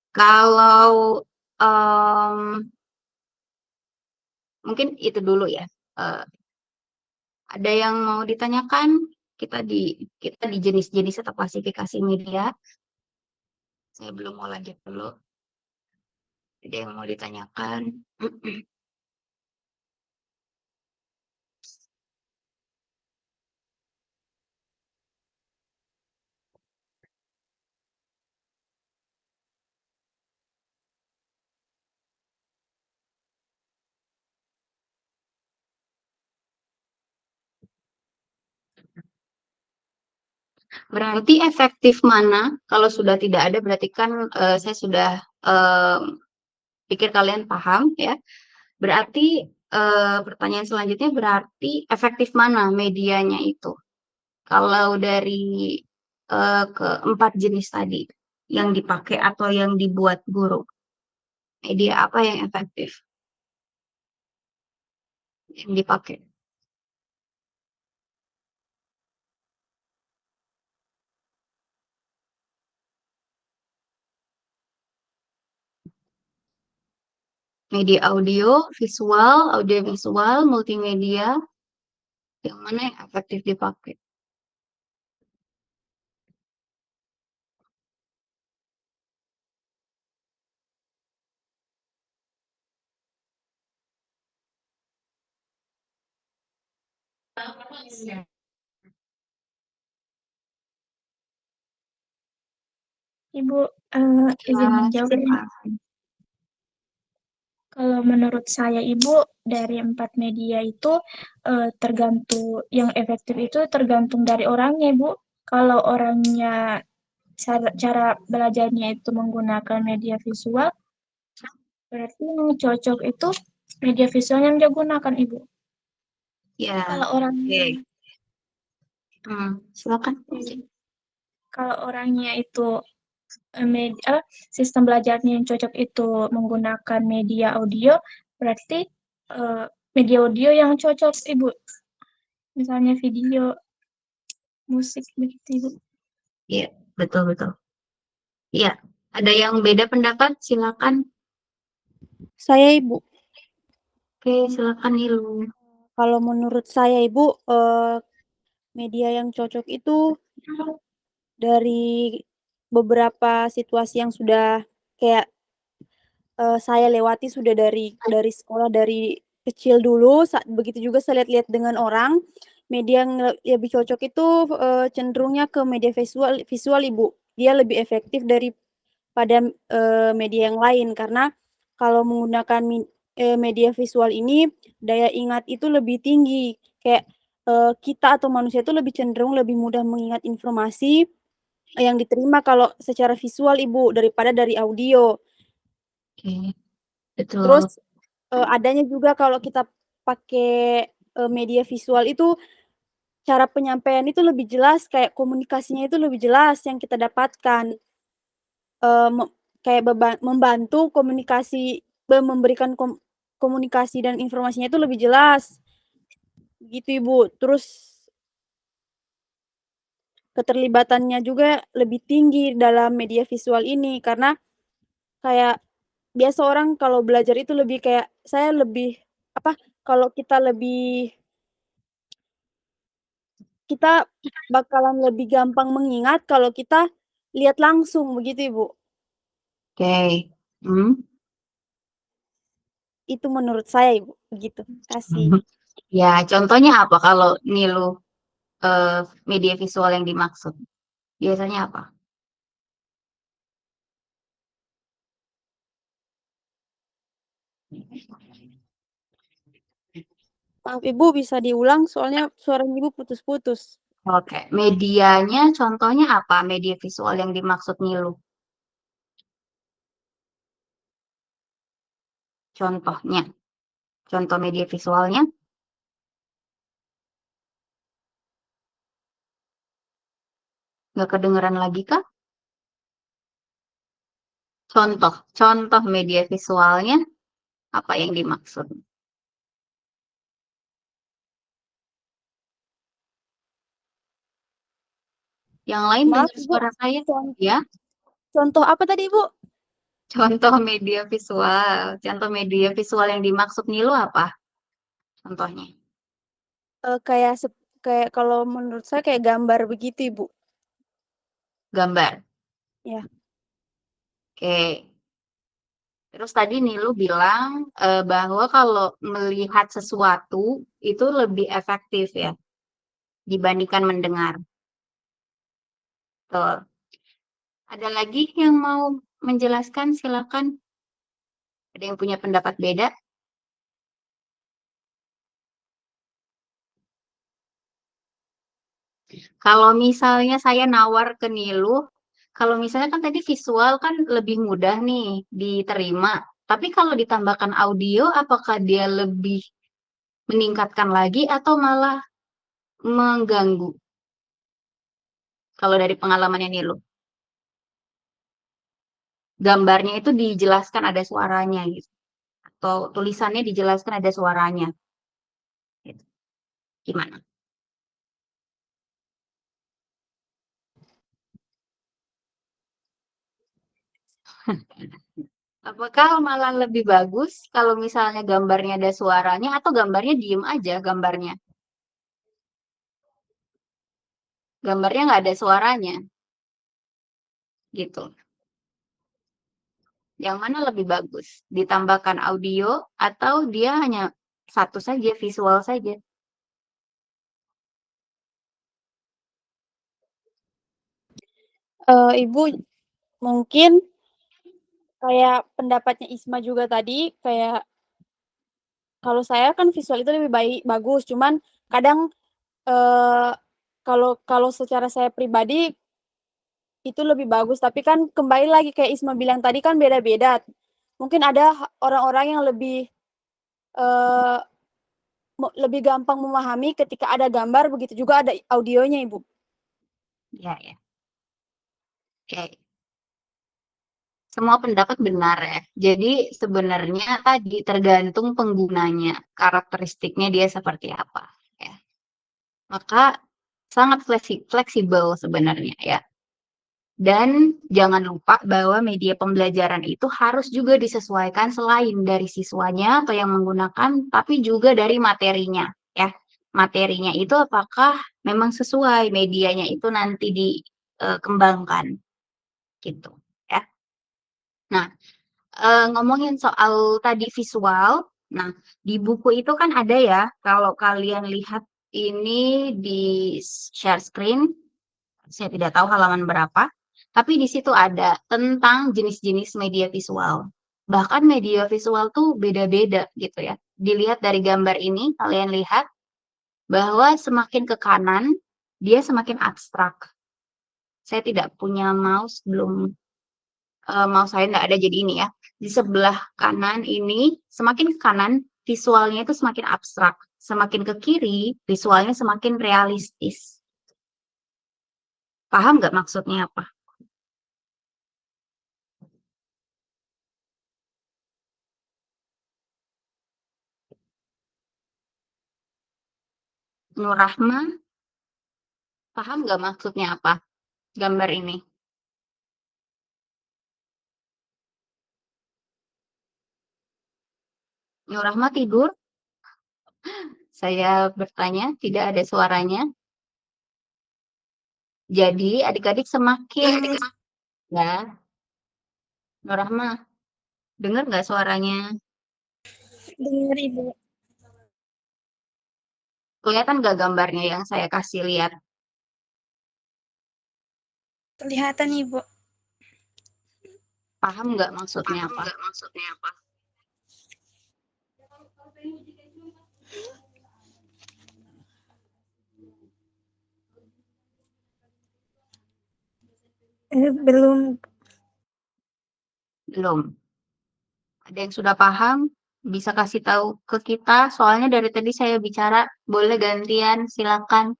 Kalau mungkin itu dulu ya. Ada yang mau ditanyakan? Kita di jenis-jenis atau klasifikasi media. Saya belum mau lanjut dulu. Ada yang mau ditanyakan? Berarti efektif mana? Kalau sudah tidak ada, berarti kan saya sudah pikir kalian paham ya. Berarti pertanyaan selanjutnya berarti efektif mana medianya itu? Kalau dari keempat jenis tadi yang dipakai atau yang dibuat guru, media apa yang efektif yang dipakai? Media audio visual, multimedia, yang mana yang efektif dipakai? Ibu izin menjawab. Kalau menurut saya Ibu, dari 4 media itu tergantung, yang efektif itu tergantung dari orangnya Ibu. Kalau orangnya cara belajarnya itu menggunakan media visual, berarti yang cocok itu media visual yang dia gunakan Ibu. Ya, Kalau orangnya silakan. Kalau orangnya itu sistem belajarnya yang cocok itu menggunakan media audio, berarti media audio yang cocok Ibu. Misalnya video, musik begitu Ibu. Iya, betul. Iya, ada yang beda pendapat? Silakan. Saya Ibu. Oke, silakan Nilu. Kalau menurut saya Ibu, media yang cocok itu dari beberapa situasi yang sudah kayak saya lewati sudah dari sekolah, dari kecil dulu, begitu juga saya lihat-lihat dengan orang, media yang lebih cocok itu cenderungnya ke media visual Ibu. Dia lebih efektif daripada media yang lain karena kalau menggunakan media visual ini daya ingat itu lebih tinggi. Kayak kita atau manusia itu lebih cenderung lebih mudah mengingat informasi yang diterima kalau secara visual Ibu daripada dari audio. Oke, betul. Terus adanya juga kalau kita pakai media visual itu cara penyampaian itu lebih jelas, kayak komunikasinya itu lebih jelas yang kita dapatkan. Kayak membantu komunikasi, memberikan komunikasi dan informasinya itu lebih jelas. Gitu Ibu. Terus keterlibatannya juga lebih tinggi dalam media visual ini karena kayak biasa orang kalau belajar itu lebih kayak saya lebih apa kalau kita bakalan lebih gampang mengingat kalau kita lihat langsung begitu Ibu. Oke. Hmm. Itu menurut saya Ibu, begitu. Kasih. Ya, contohnya apa kalau nilu media visual yang dimaksud? Biasanya apa? Maaf Ibu bisa diulang soalnya suaranya Ibu putus-putus. Oke, medianya contohnya apa? Media visual yang dimaksud nilu? Contohnya, contoh media visualnya? Nggak kedengeran lagi kah? Contoh media visualnya apa yang dimaksud? Yang lain Maaf dengar Ibu, suara saya? Ya, contoh apa tadi Ibu? contoh media visual. Contoh media visual yang dimaksud nilu apa? Contohnya, Kayak kalau menurut saya kayak gambar begitu Ibu. gambar. Ya. Oke. Terus tadi Nilu bilang bahwa kalau melihat sesuatu itu lebih efektif ya dibandingkan mendengar. Tuh. Ada lagi yang mau menjelaskan? Silakan. Ada yang punya pendapat beda? Kalau misalnya saya nawar ke Nilu, kalau misalnya kan tadi visual kan lebih mudah nih diterima. Tapi kalau ditambahkan audio, apakah dia lebih meningkatkan lagi atau malah mengganggu? Kalau dari pengalamannya Nilu, gambarnya itu dijelaskan ada suaranya gitu, atau tulisannya dijelaskan ada suaranya. Gitu. Gimana? Apakah malah lebih bagus kalau misalnya gambarnya ada suaranya atau gambarnya diem aja gambarnya? Gambarnya nggak ada suaranya, gitu. Yang mana lebih bagus? Ditambahkan audio atau dia hanya satu saja, visual saja? Ibu mungkin kayak pendapatnya Isma juga tadi, kayak kalau saya kan visual itu lebih bagus, cuman kadang kalau kalau secara saya pribadi itu lebih bagus, tapi kan kembali lagi kayak Isma bilang tadi kan beda-beda. Mungkin ada orang-orang yang uh, lebih gampang memahami ketika ada gambar, begitu juga ada audionya, Ibu. Ya, ya. Oke. Semua pendapat benar ya. Jadi sebenarnya tadi tergantung penggunanya, karakteristiknya dia seperti apa. Ya. Maka sangat fleksibel sebenarnya ya. Dan jangan lupa bahwa media pembelajaran itu harus juga disesuaikan selain dari siswanya atau yang menggunakan, tapi juga dari materinya ya. Materinya itu apakah memang sesuai medianya itu nanti dikembangkan gitu ya. Nah, ngomongin soal tadi visual, Nah, di buku itu kan ada ya, kalau kalian lihat ini di share screen, saya tidak tahu halaman berapa, tapi di situ ada tentang jenis-jenis media visual. Bahkan media visual tuh beda-beda gitu ya. Dilihat dari gambar ini, kalian lihat bahwa semakin ke kanan, dia semakin abstrak. Saya tidak punya mouse, belum mouse saya nggak ada jadi ini ya. Di sebelah kanan ini, semakin ke kanan, visualnya itu semakin abstrak. Semakin ke kiri, visualnya semakin realistis. Paham nggak maksudnya apa? Nur Rahma, paham nggak maksudnya apa gambar ini? Nur Rahma tidur? Saya bertanya, tidak ada suaranya. Jadi adik-adik semakin ya, Nur Rahma, dengar nggak suaranya? Dengar Ibu. Kelihatan nggak gambarnya yang saya kasih lihat? Kelihatan Ibu. Paham nggak maksudnya apa? Belum. Belum. Ada yang sudah paham? Bisa kasih tahu ke kita. Soalnya dari tadi saya bicara, boleh gantian, silakan.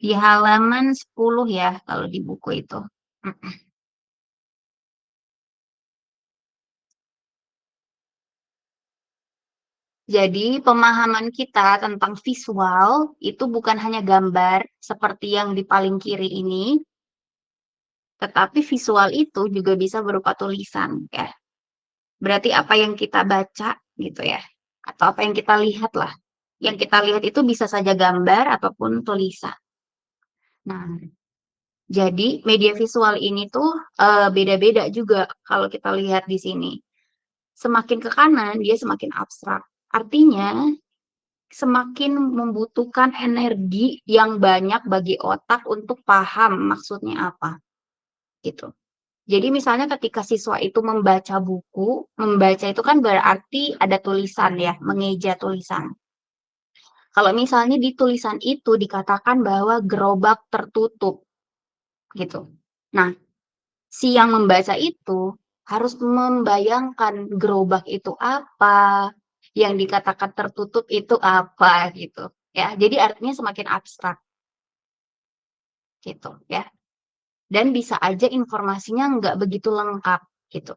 Di halaman 10 ya, kalau di buku itu. Jadi, pemahaman kita tentang visual itu bukan hanya gambar seperti yang di paling kiri ini, tetapi visual itu juga bisa berupa tulisan, ya. Berarti apa yang kita baca gitu ya, atau apa yang kita lihat lah. Yang kita lihat itu bisa saja gambar ataupun tulisan. Nah, jadi media visual ini tuh beda-beda juga kalau kita lihat di sini. Semakin ke kanan dia semakin abstrak. Artinya semakin membutuhkan energi yang banyak bagi otak untuk paham maksudnya apa. Gitu. Jadi misalnya ketika siswa itu membaca buku, membaca itu kan berarti ada tulisan ya, mengeja tulisan. Kalau misalnya di tulisan itu dikatakan bahwa gerobak tertutup, gitu. Nah, si yang membaca itu harus membayangkan gerobak itu apa, yang dikatakan tertutup itu apa, gitu. Ya, jadi artinya semakin abstrak, gitu ya. Dan bisa aja informasinya nggak begitu lengkap, gitu.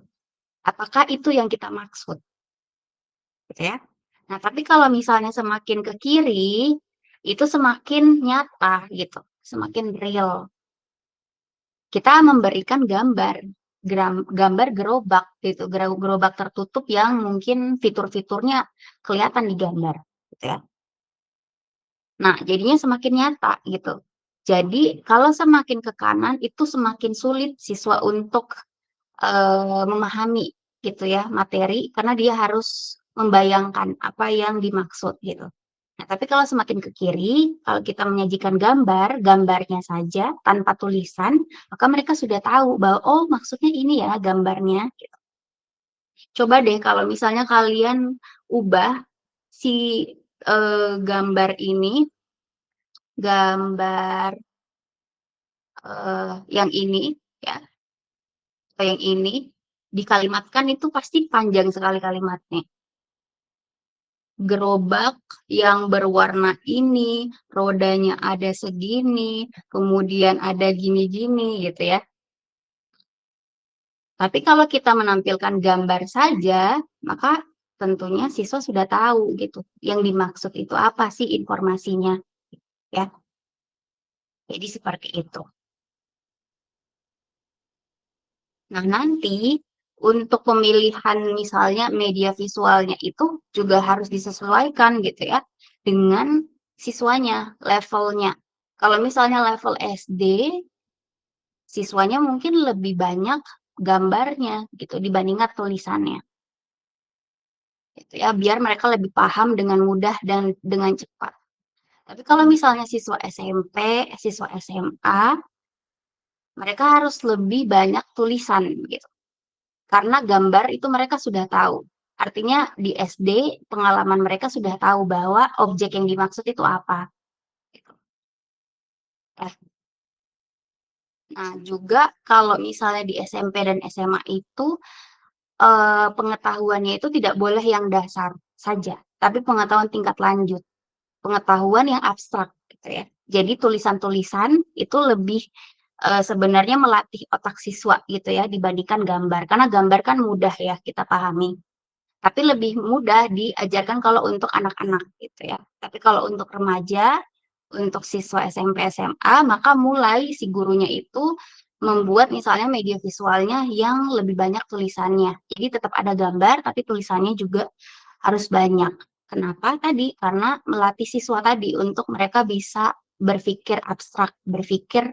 Apakah itu yang kita maksud? Gitu ya. Nah, tapi kalau misalnya semakin ke kiri, itu semakin nyata gitu, semakin real. Kita memberikan gambar gerobak gitu, gerobak tertutup yang mungkin fitur-fiturnya kelihatan di gambar, gitu ya. Nah, jadinya semakin nyata gitu. Jadi, kalau semakin ke kanan itu semakin sulit siswa untuk memahami gitu ya materi karena dia harus membayangkan apa yang dimaksud gitu. Nah, tapi kalau semakin ke kiri, kalau kita menyajikan gambarnya saja tanpa tulisan, maka mereka sudah tahu bahwa oh maksudnya ini ya gambarnya. Gitu. Coba deh kalau misalnya kalian ubah si gambar ini, gambar yang ini ya, atau yang ini dikalimatkan itu pasti panjang sekali kalimatnya. Gerobak yang berwarna ini, rodanya ada segini, kemudian ada gini-gini gitu ya. Tapi kalau kita menampilkan gambar saja, maka tentunya siswa sudah tahu gitu. Yang dimaksud itu apa sih informasinya, ya. Jadi seperti itu. Nah, nanti untuk pemilihan misalnya media visualnya itu juga harus disesuaikan gitu ya dengan siswanya, levelnya. Kalau misalnya level SD, siswanya mungkin lebih banyak gambarnya gitu dibandingkan tulisannya. Gitu ya, biar mereka lebih paham dengan mudah dan dengan cepat. Tapi kalau misalnya siswa SMP, siswa SMA, mereka harus lebih banyak tulisan gitu. Karena gambar itu mereka sudah tahu. Artinya di SD pengalaman mereka sudah tahu bahwa objek yang dimaksud itu apa. Gitu. Nah, juga kalau misalnya di SMP dan SMA itu pengetahuannya itu tidak boleh yang dasar saja, tapi pengetahuan tingkat lanjut, pengetahuan yang abstrak gitu ya. Jadi tulisan-tulisan itu lebih sebenarnya melatih otak siswa gitu ya dibandingkan gambar. Karena gambar kan mudah ya kita pahami. Tapi lebih mudah diajarkan kalau untuk anak-anak gitu ya. Tapi kalau untuk remaja, untuk siswa SMP, SMA, maka mulai si gurunya itu membuat misalnya media visualnya yang lebih banyak tulisannya. Jadi tetap ada gambar, tapi tulisannya juga harus banyak. Kenapa tadi? Karena melatih siswa tadi untuk mereka bisa berpikir abstrak, berpikir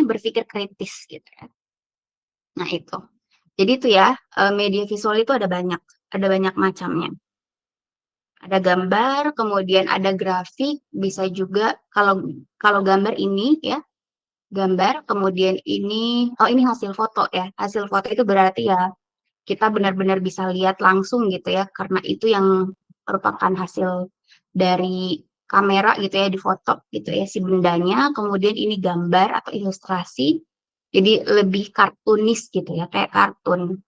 berpikir kritis gitu ya. Nah itu. Jadi itu ya, media visual itu ada banyak macamnya. Ada gambar, kemudian ada grafik, bisa juga kalau gambar ini ya, gambar, kemudian ini hasil foto ya. Hasil foto itu berarti ya kita benar-benar bisa lihat langsung gitu ya, karena itu yang merupakan hasil dari kamera gitu ya, di foto gitu ya si bendanya. Kemudian ini gambar atau ilustrasi, jadi lebih kartunis gitu ya, kayak kartun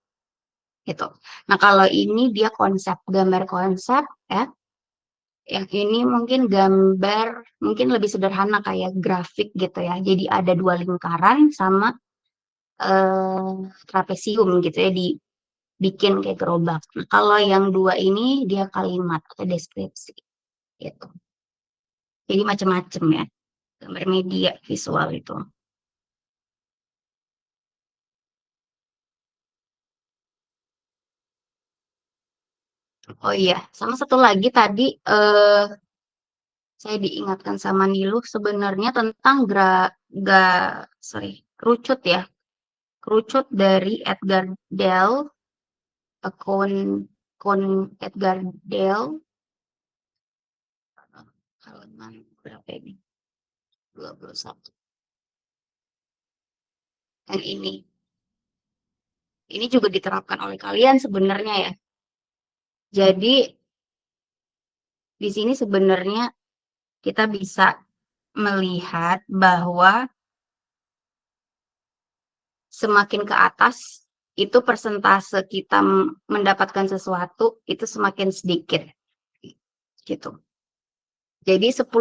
gitu. Nah, kalau ini dia konsep, gambar konsep ya. Yang ini mungkin gambar, mungkin lebih sederhana kayak grafik gitu ya. Jadi ada 2 lingkaran sama trapesium gitu ya, dibikin kayak gerobak. Nah, kalau yang 2 ini dia kalimat atau deskripsi gitu. Jadi macam-macam ya, gambar media visual itu. Oh iya, sama satu lagi tadi saya diingatkan sama Niluh sebenarnya tentang kerucut ya. Kerucut dari Edgar Dell, akun akun Edgar Dell, halaman berapa ini? 21. Yang ini. Ini juga diterapkan oleh kalian sebenarnya ya. Jadi di sini sebenarnya kita bisa melihat bahwa semakin ke atas itu persentase kita mendapatkan sesuatu itu semakin sedikit gitu. Jadi 10%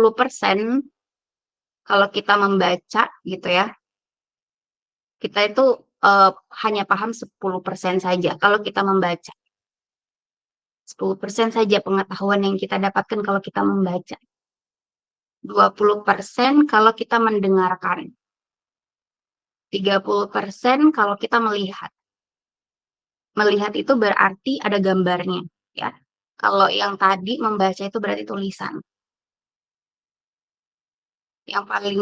kalau kita membaca gitu ya, kita itu hanya paham 10% saja kalau kita membaca. 10% saja pengetahuan yang kita dapatkan kalau kita membaca. 20% kalau kita mendengarkan. 30% kalau kita melihat. Melihat itu berarti ada gambarnya, ya. Kalau yang tadi membaca itu berarti tulisan. Yang paling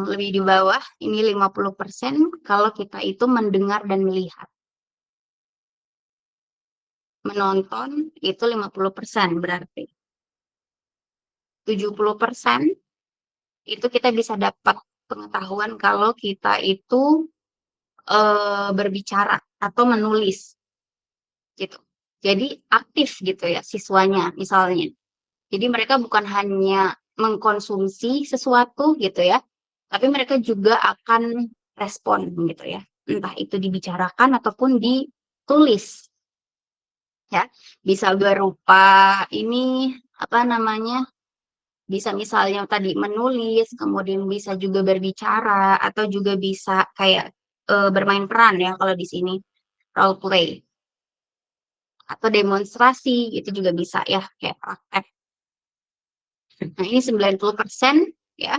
lebih di bawah ini 50% kalau kita itu mendengar dan melihat. Menonton itu 50% berarti. 70% itu kita bisa dapat pengetahuan kalau kita itu berbicara atau menulis gitu. Jadi aktif gitu ya siswanya misalnya. Jadi mereka bukan hanya mengkonsumsi sesuatu gitu ya, tapi mereka juga akan respon gitu ya. Entah itu dibicarakan ataupun ditulis. Ya, bisa berupa ini bisa misalnya tadi menulis, kemudian bisa juga berbicara atau juga bisa kayak bermain peran ya kalau di sini role play atau demonstrasi itu juga bisa ya kayak praktek. Nah, ini 90% ya.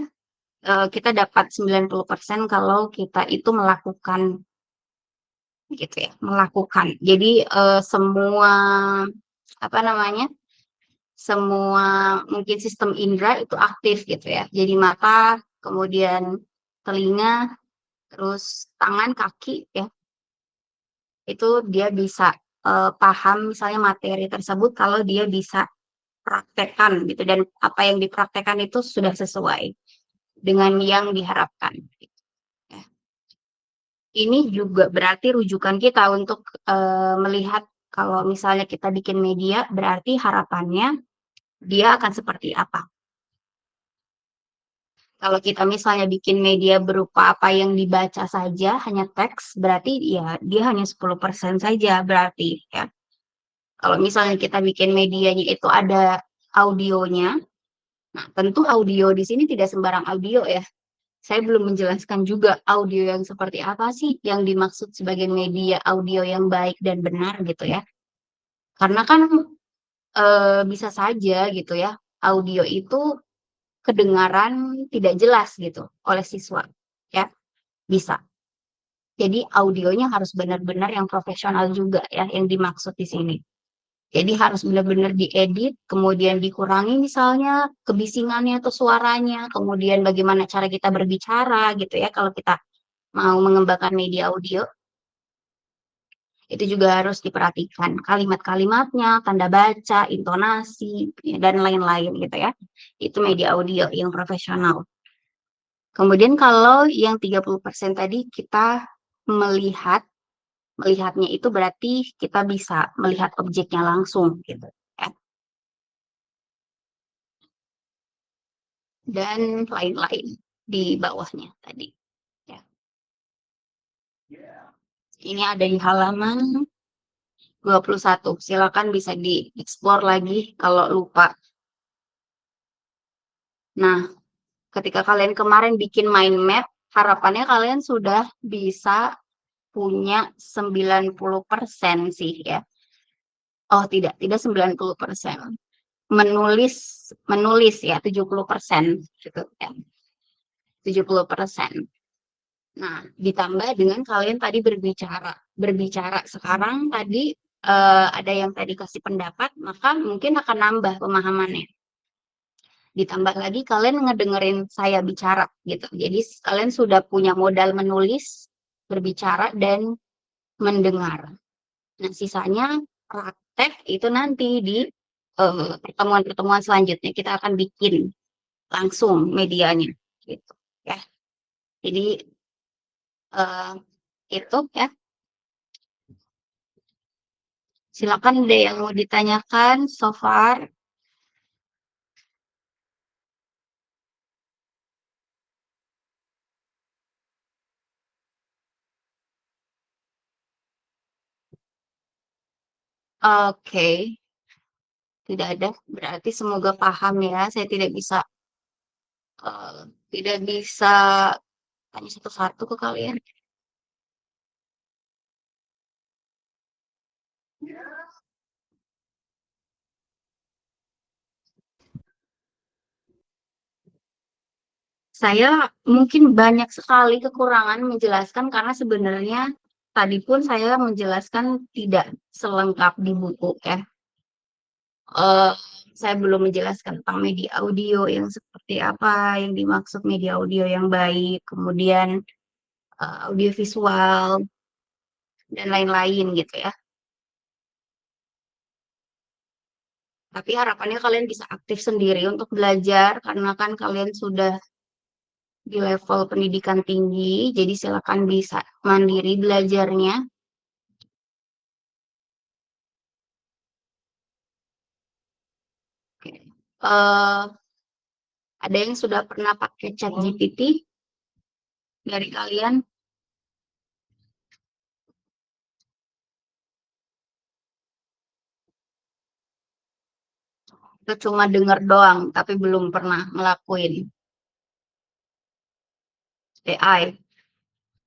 Kita dapat 90% kalau kita itu melakukan gitu ya, melakukan. Jadi semua semua mungkin sistem indera itu aktif gitu ya. Jadi mata, kemudian telinga, terus tangan, kaki ya. Itu dia bisa paham misalnya materi tersebut kalau dia bisa praktekkan gitu, dan apa yang dipraktekkan itu sudah sesuai dengan yang diharapkan. Gitu, ya. Ini juga berarti rujukan kita untuk melihat kalau misalnya kita bikin media, berarti harapannya dia akan seperti apa. Kalau kita misalnya bikin media berupa apa yang dibaca saja, hanya teks, berarti ya dia hanya 10% saja berarti ya. Kalau misalnya kita bikin medianya itu ada audionya, nah tentu audio di sini tidak sembarang audio ya. Saya belum menjelaskan juga audio yang seperti apa sih yang dimaksud sebagai media audio yang baik dan benar gitu ya. Karena kan bisa saja gitu ya, audio itu kedengaran tidak jelas gitu oleh siswa ya, bisa. Jadi audionya harus benar-benar yang profesional juga ya yang dimaksud di sini. Jadi harus benar-benar diedit, kemudian dikurangi misalnya kebisingannya atau suaranya, kemudian bagaimana cara kita berbicara gitu ya kalau kita mau mengembangkan media audio. Itu juga harus diperhatikan kalimat-kalimatnya, tanda baca, intonasi, ya, dan lain-lain gitu ya. Itu media audio yang profesional. Kemudian kalau yang 30% tadi kita melihatnya itu berarti kita bisa melihat objeknya langsung gitu ya. Dan lain-lain di bawahnya tadi ya. Ini ada di halaman 21. Silakan bisa dieksplor lagi kalau lupa. Nah, ketika kalian kemarin bikin mind map, harapannya kalian sudah bisa punya 90% sih ya. Oh, tidak 90%. Menulis ya 70% gitu ya. 70%. Nah, ditambah dengan kalian tadi berbicara. Berbicara sekarang tadi ada yang tadi kasih pendapat, maka mungkin akan nambah pemahamannya. Ditambah lagi kalian ngedengerin saya bicara gitu. Jadi kalian sudah punya modal menulis, berbicara, dan mendengar. Nah, sisanya praktek itu nanti di pertemuan-pertemuan selanjutnya kita akan bikin langsung medianya gitu ya. Jadi itu ya. Silakan deh yang mau ditanyakan so far. Oke, tidak ada. Berarti semoga paham ya. Saya eh, tidak bisa tanya satu-satu ke kalian. Saya mungkin banyak sekali kekurangan menjelaskan karena sebenarnya tadi pun saya menjelaskan tidak selengkap di buku ya. Eh, saya belum menjelaskan tentang media audio yang seperti apa, yang dimaksud media audio yang baik, kemudian audio visual dan lain-lain gitu ya. Tapi harapannya kalian bisa aktif sendiri untuk belajar karena kan kalian sudah di level pendidikan tinggi, jadi silakan bisa mandiri belajarnya. Oke. Ada yang sudah pernah pakai chat GPT dari kalian? Itu cuma dengar doang, tapi belum pernah ngelakuin AI.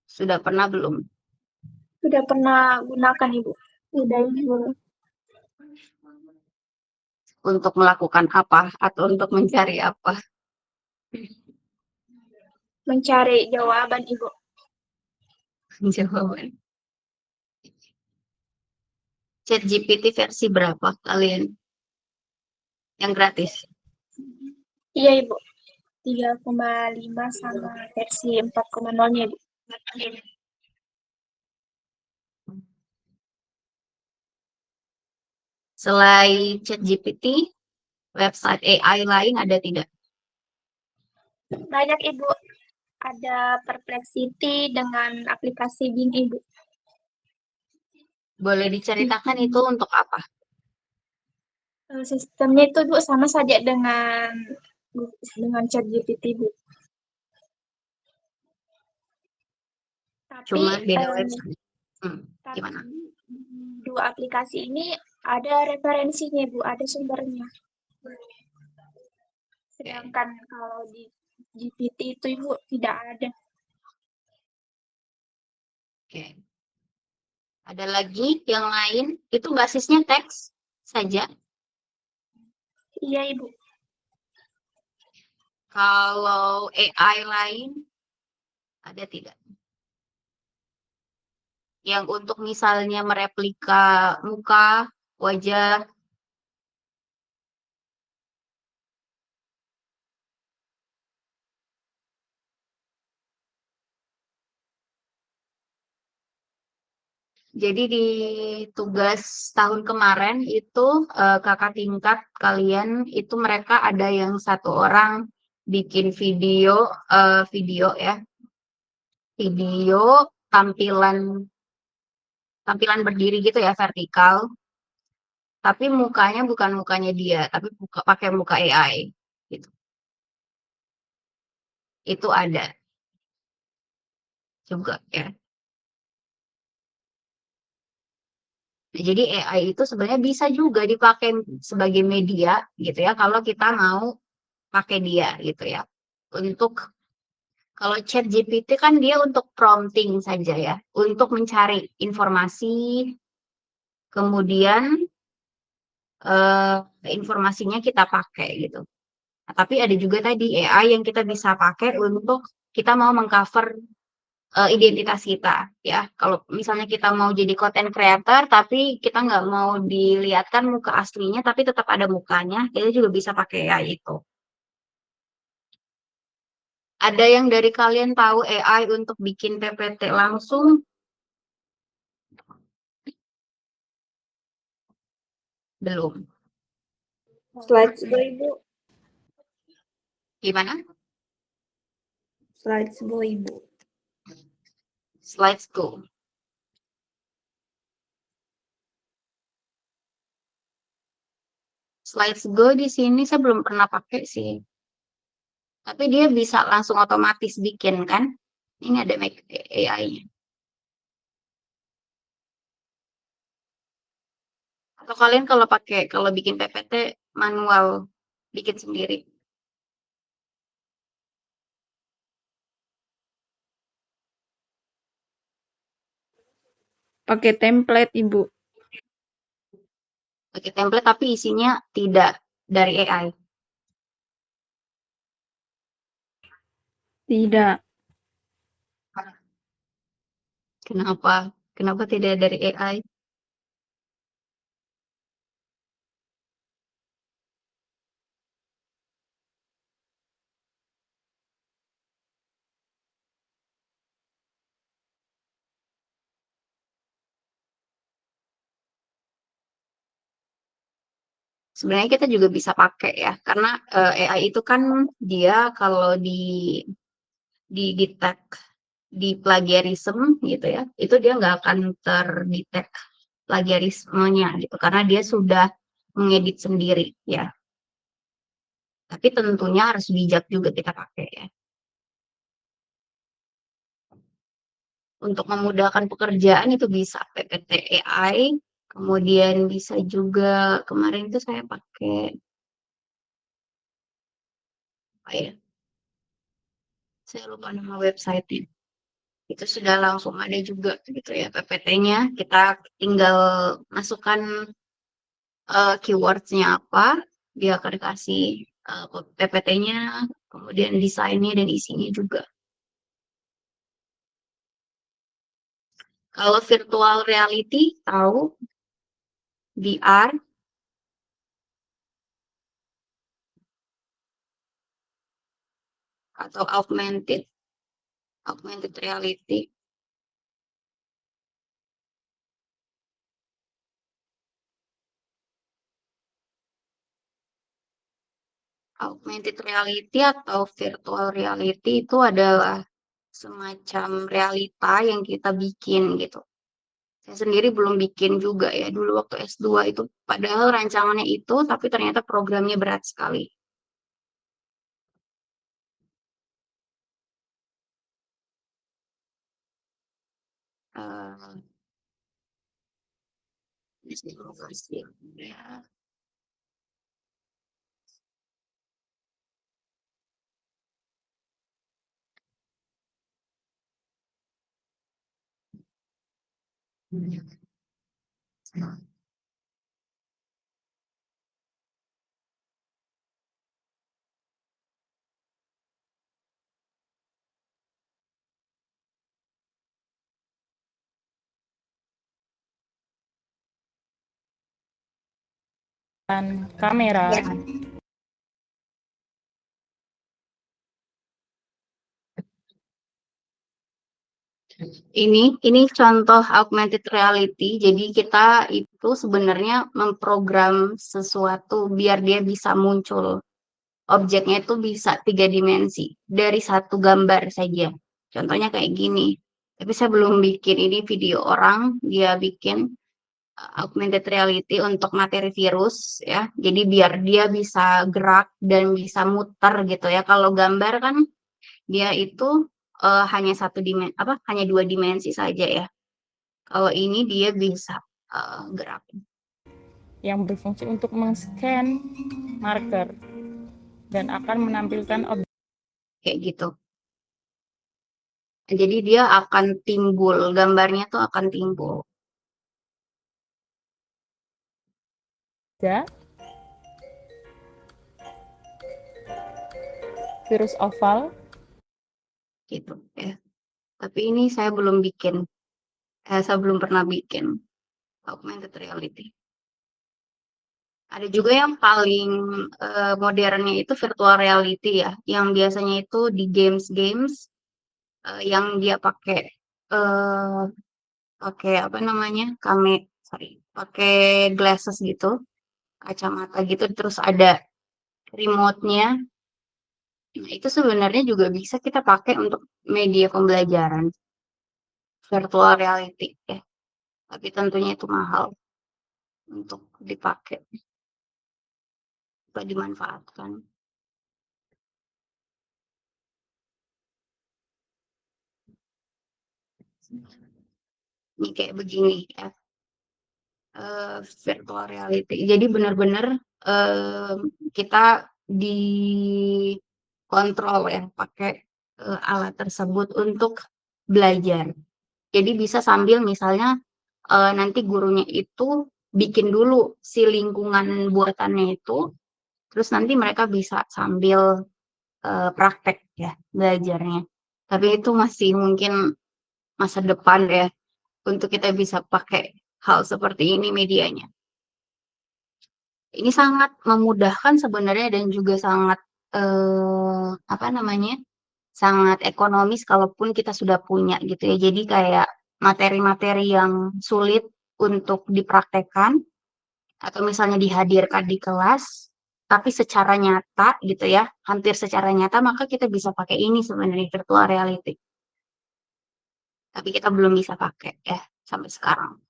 Sudah pernah belum? Sudah pernah gunakan, Ibu. Sudah, Ibu. Untuk melakukan apa atau untuk mencari apa? Mencari jawaban, Ibu. Jawaban. Chat GPT versi berapa kalian? Yang gratis? Iya, Ibu. 3,5 sama versi 4,0-nya, Bu. Selain ChatGPT, website AI lain ada tidak? Banyak, Ibu. Ada Perplexity dengan aplikasi Bing, Ibu. Boleh diceritakan itu untuk apa? Sistemnya itu, Bu, sama saja dengan ChatGPT, Bu. Tapi, Cuma beda website. Gimana? tapi dua aplikasi ini ada referensinya, Bu, ada sumbernya. Sedangkan kalau di GPT itu, Ibu, tidak ada. Oke. Ada lagi yang lain? Itu basisnya teks saja. Iya, Ibu. Kalau AI lain, ada tidak? Yang untuk misalnya mereplika muka, wajah, jadi di tugas tahun kemarin itu kakak tingkat kalian itu mereka ada yang satu orang bikin video ya, video tampilan berdiri gitu ya vertikal, tapi mukanya bukan mukanya dia, tapi pakai muka AI gitu. Itu ada juga ya. Nah, jadi AI itu sebenarnya bisa juga dipakai sebagai media gitu ya kalau kita mau pakai dia gitu ya. Untuk kalau chat GPT kan dia untuk prompting saja ya, untuk mencari informasi, kemudian eh, informasinya kita pakai gitu. Nah, tapi ada juga tadi AI yang kita bisa pakai untuk kita mau mengcover identitas kita ya. Kalau misalnya kita mau jadi content creator tapi kita nggak mau dilihatkan muka aslinya tapi tetap ada mukanya, kita juga bisa pakai AI itu. Ada yang dari kalian tahu AI untuk bikin PPT langsung? Belum. Slideshow, Ibu. Gimana? Slideshow, Ibu. Slidesgo. Slidesgo di sini saya belum pernah pakai sih. Tapi dia bisa langsung otomatis bikin kan? Ini ada make AI-nya. Atau kalian kalau bikin PPT manual bikin sendiri. Pakai template, Ibu. Pakai template tapi isinya tidak dari AI. Tidak. Kenapa? Kenapa tidak dari AI? Sebenarnya kita juga bisa pakai ya, karena AI itu kan dia kalau di detect di plagiarism gitu ya, itu dia nggak akan terdetek plagiarismenya gitu, karena dia sudah mengedit sendiri ya. Tapi tentunya harus bijak juga kita pakai ya. Untuk memudahkan pekerjaan itu bisa PPT AI, kemudian bisa juga kemarin itu saya pakai apa ya? Saya lupa nama website-nya. Itu sudah langsung ada juga gitu ya PPT-nya. Kita tinggal masukkan keyword-nya apa, dia akan kasih PPT-nya, kemudian desainnya dan isinya juga. Kalau virtual reality, tahu VR, atau augmented reality. Augmented reality atau virtual reality itu adalah semacam realita yang kita bikin gitu. Saya sendiri belum bikin juga ya dulu waktu S2 itu, padahal rancangannya itu, tapi ternyata programnya berat sekali. Eh, ya. Kamera. Ya. Ini contoh augmented reality. Jadi kita itu sebenarnya memprogram sesuatu biar dia bisa muncul. Objeknya itu bisa 3 dimensi dari satu gambar saja. Contohnya kayak gini. Tapi saya belum bikin ini video orang, dia bikin augmented reality untuk materi virus ya. Jadi biar dia bisa gerak dan bisa muter gitu ya. Kalau gambar kan dia itu hanya hanya 2 dimensi saja ya. Kalau ini dia bisa gerak. Yang berfungsi untuk men-scan marker dan akan menampilkan objek Kayak gitu. Jadi dia akan timbul, gambarnya tuh akan timbul. virus oval Gitu ya. Tapi ini saya belum bikin. Saya belum pernah bikin augmented reality. Ada juga yang paling modernnya itu virtual reality ya, yang biasanya itu di games-games yang dia pakai apa namanya, pakai glasses gitu, kacamata gitu, terus ada remote-nya. Nah, itu sebenarnya juga bisa kita pakai untuk media pembelajaran virtual reality ya, tapi tentunya itu mahal untuk dipakai, atau dimanfaatkan. Ini kayak begini ya, virtual reality. Jadi benar-benar kita dikontrol ya pakai alat tersebut untuk belajar. Jadi bisa sambil misalnya nanti gurunya itu bikin dulu si lingkungan buatannya itu, terus nanti mereka bisa sambil praktek ya belajarnya. Tapi itu masih mungkin masa depan ya, untuk kita bisa pakai hal seperti ini medianya. Ini sangat memudahkan sebenarnya dan juga sangat sangat ekonomis kalaupun kita sudah punya gitu ya. Jadi kayak materi-materi yang sulit untuk dipraktekkan atau misalnya dihadirkan di kelas, tapi secara nyata gitu ya, hampir secara nyata, maka kita bisa pakai ini sebenarnya virtual reality. Tapi kita belum bisa pakai ya sampai sekarang.